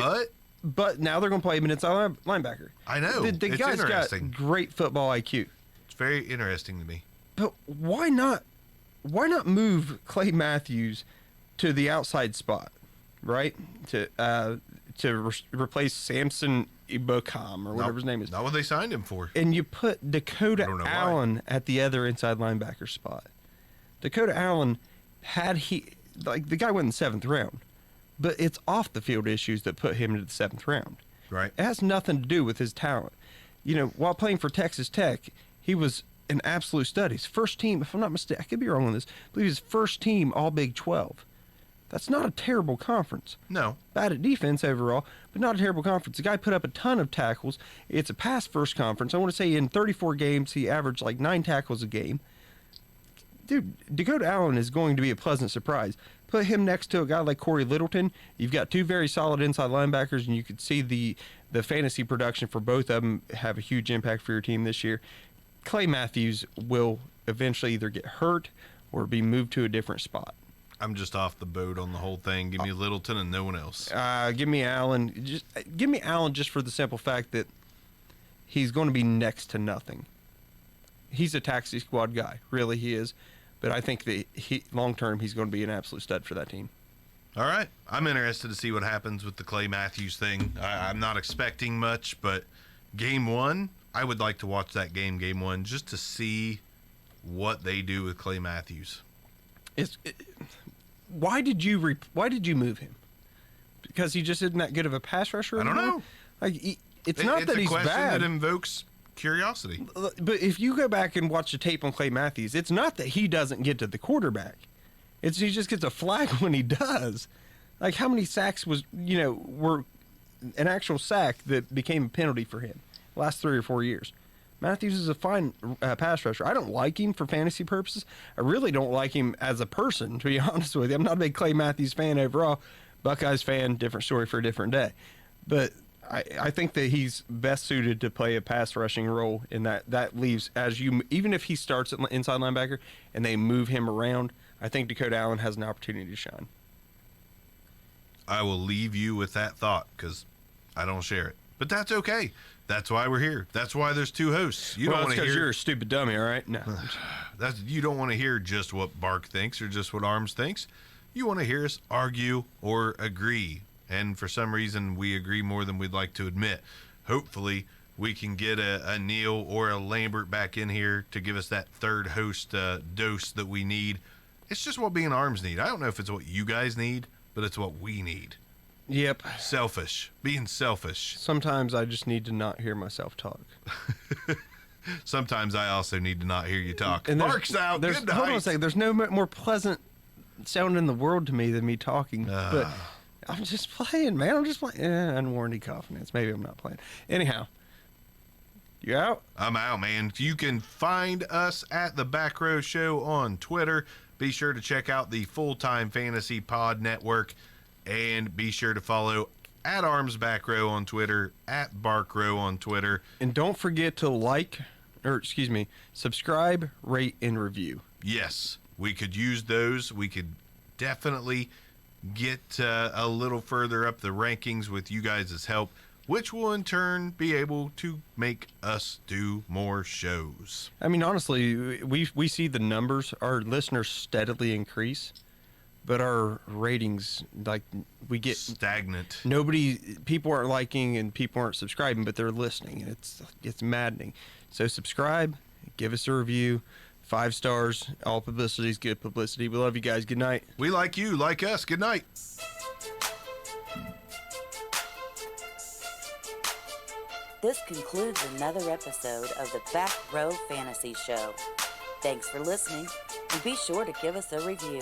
But now they're going to play him an inside linebacker. I know. The It's guy's got interesting. great football IQ. It's very interesting to me. But why not move Clay Matthews to the outside spot, right? To replace Samson Ibokam or whatever his name is. Not what they signed him for. And you put Dakota I don't know why. Allen at the other inside linebacker spot. Dakota Allen the guy went in the 7th round, but it's off the field issues that put him into the 7th round. Right. It has nothing to do with his talent. While playing for Texas Tech, he was an absolute stud. He's first team, if I'm not mistaken, I could be wrong on this, I believe he's first team All Big 12. That's not a terrible conference. No. Bad at defense overall, but not a terrible conference. The guy put up a ton of tackles. It's a pass-first conference. I want to say in 34 games, he averaged like 9 tackles a game. Dude, Dakota Allen is going to be a pleasant surprise. put him next to a guy like Corey Littleton. You've got two very solid inside linebackers, and you could see the fantasy production for both of them have a huge impact for your team this year. Clay Matthews will eventually either get hurt or be moved to a different spot. I'm just off the boat on the whole thing. Give me Littleton and no one else. Give me Allen. Give me Allen just for the simple fact that he's going to be next to nothing. He's a taxi squad guy, really he is. But I think that long term he's going to be an absolute stud for that team. All right. I'm interested to see what happens with the Clay Matthews thing. I'm not expecting much, but game one, I would like to watch that game one, just to see what they do with Clay Matthews. Why did you move him? Because he just isn't that good of a pass rusher I don't anymore? know. Like it's not that he's bad. It's a question bad. that invokes curiosity. But if you go back and watch the tape on Clay Matthews, it's not that he doesn't get to the quarterback. It's he just gets a flag when he does. Like how many sacks were an actual sack that became a penalty for him last 3 or 4 years? Matthews is a fine pass rusher. I don't like him for fantasy purposes. I really don't like him as a person, to be honest with you. I'm not a big Clay Matthews fan overall. Buckeyes fan, different story for a different day. But I think that he's best suited to play a pass rushing role in that leaves even if he starts at inside linebacker and they move him around, I think Dakota Allen has an opportunity to shine. I will leave you with that thought because I don't share it. But that's okay. That's why we're here. That's why there's two hosts. You don't want to hear. You're a stupid dummy, all right? No. You don't want to hear just what Bark thinks or just what Arms thinks. You want to hear us argue or agree. And for some reason, we agree more than we'd like to admit. Hopefully, we can get a Neil or a Lambert back in here to give us that third host dose that we need. It's just what being Arms need. I don't know if it's what you guys need, but it's what we need. Yep. Selfish. Being selfish. Sometimes I just need to not hear myself talk. Sometimes I also need to not hear you talk. And Bark's out. Good Hold on a night. second. There's no more pleasant sound in the world to me than me talking. But I'm just playing, man. I'm just playing. Unwarranted confidence. Maybe I'm not playing. Anyhow, you out? I'm out, man. You can find us at the Back Row Show on Twitter. Be sure to check out the Full-Time Fantasy Pod Network. And be sure to follow at Arms Back Row on Twitter, at Bark Row on Twitter. And don't forget to subscribe, rate, and review. Yes, we could use those. We could definitely get a little further up the rankings with you guys' help, which will in turn be able to make us do more shows. I mean, honestly, we see the numbers. Our listeners steadily increase. But our ratings, we get stagnant. People aren't liking and people aren't subscribing, but they're listening, and it's maddening. So subscribe, give us a review, 5 stars. All publicity is good publicity. We love you guys. Good night. We like you, like us. Good night. This concludes another episode of the Back Row Fantasy Show. Thanks for listening, and be sure to give us a review.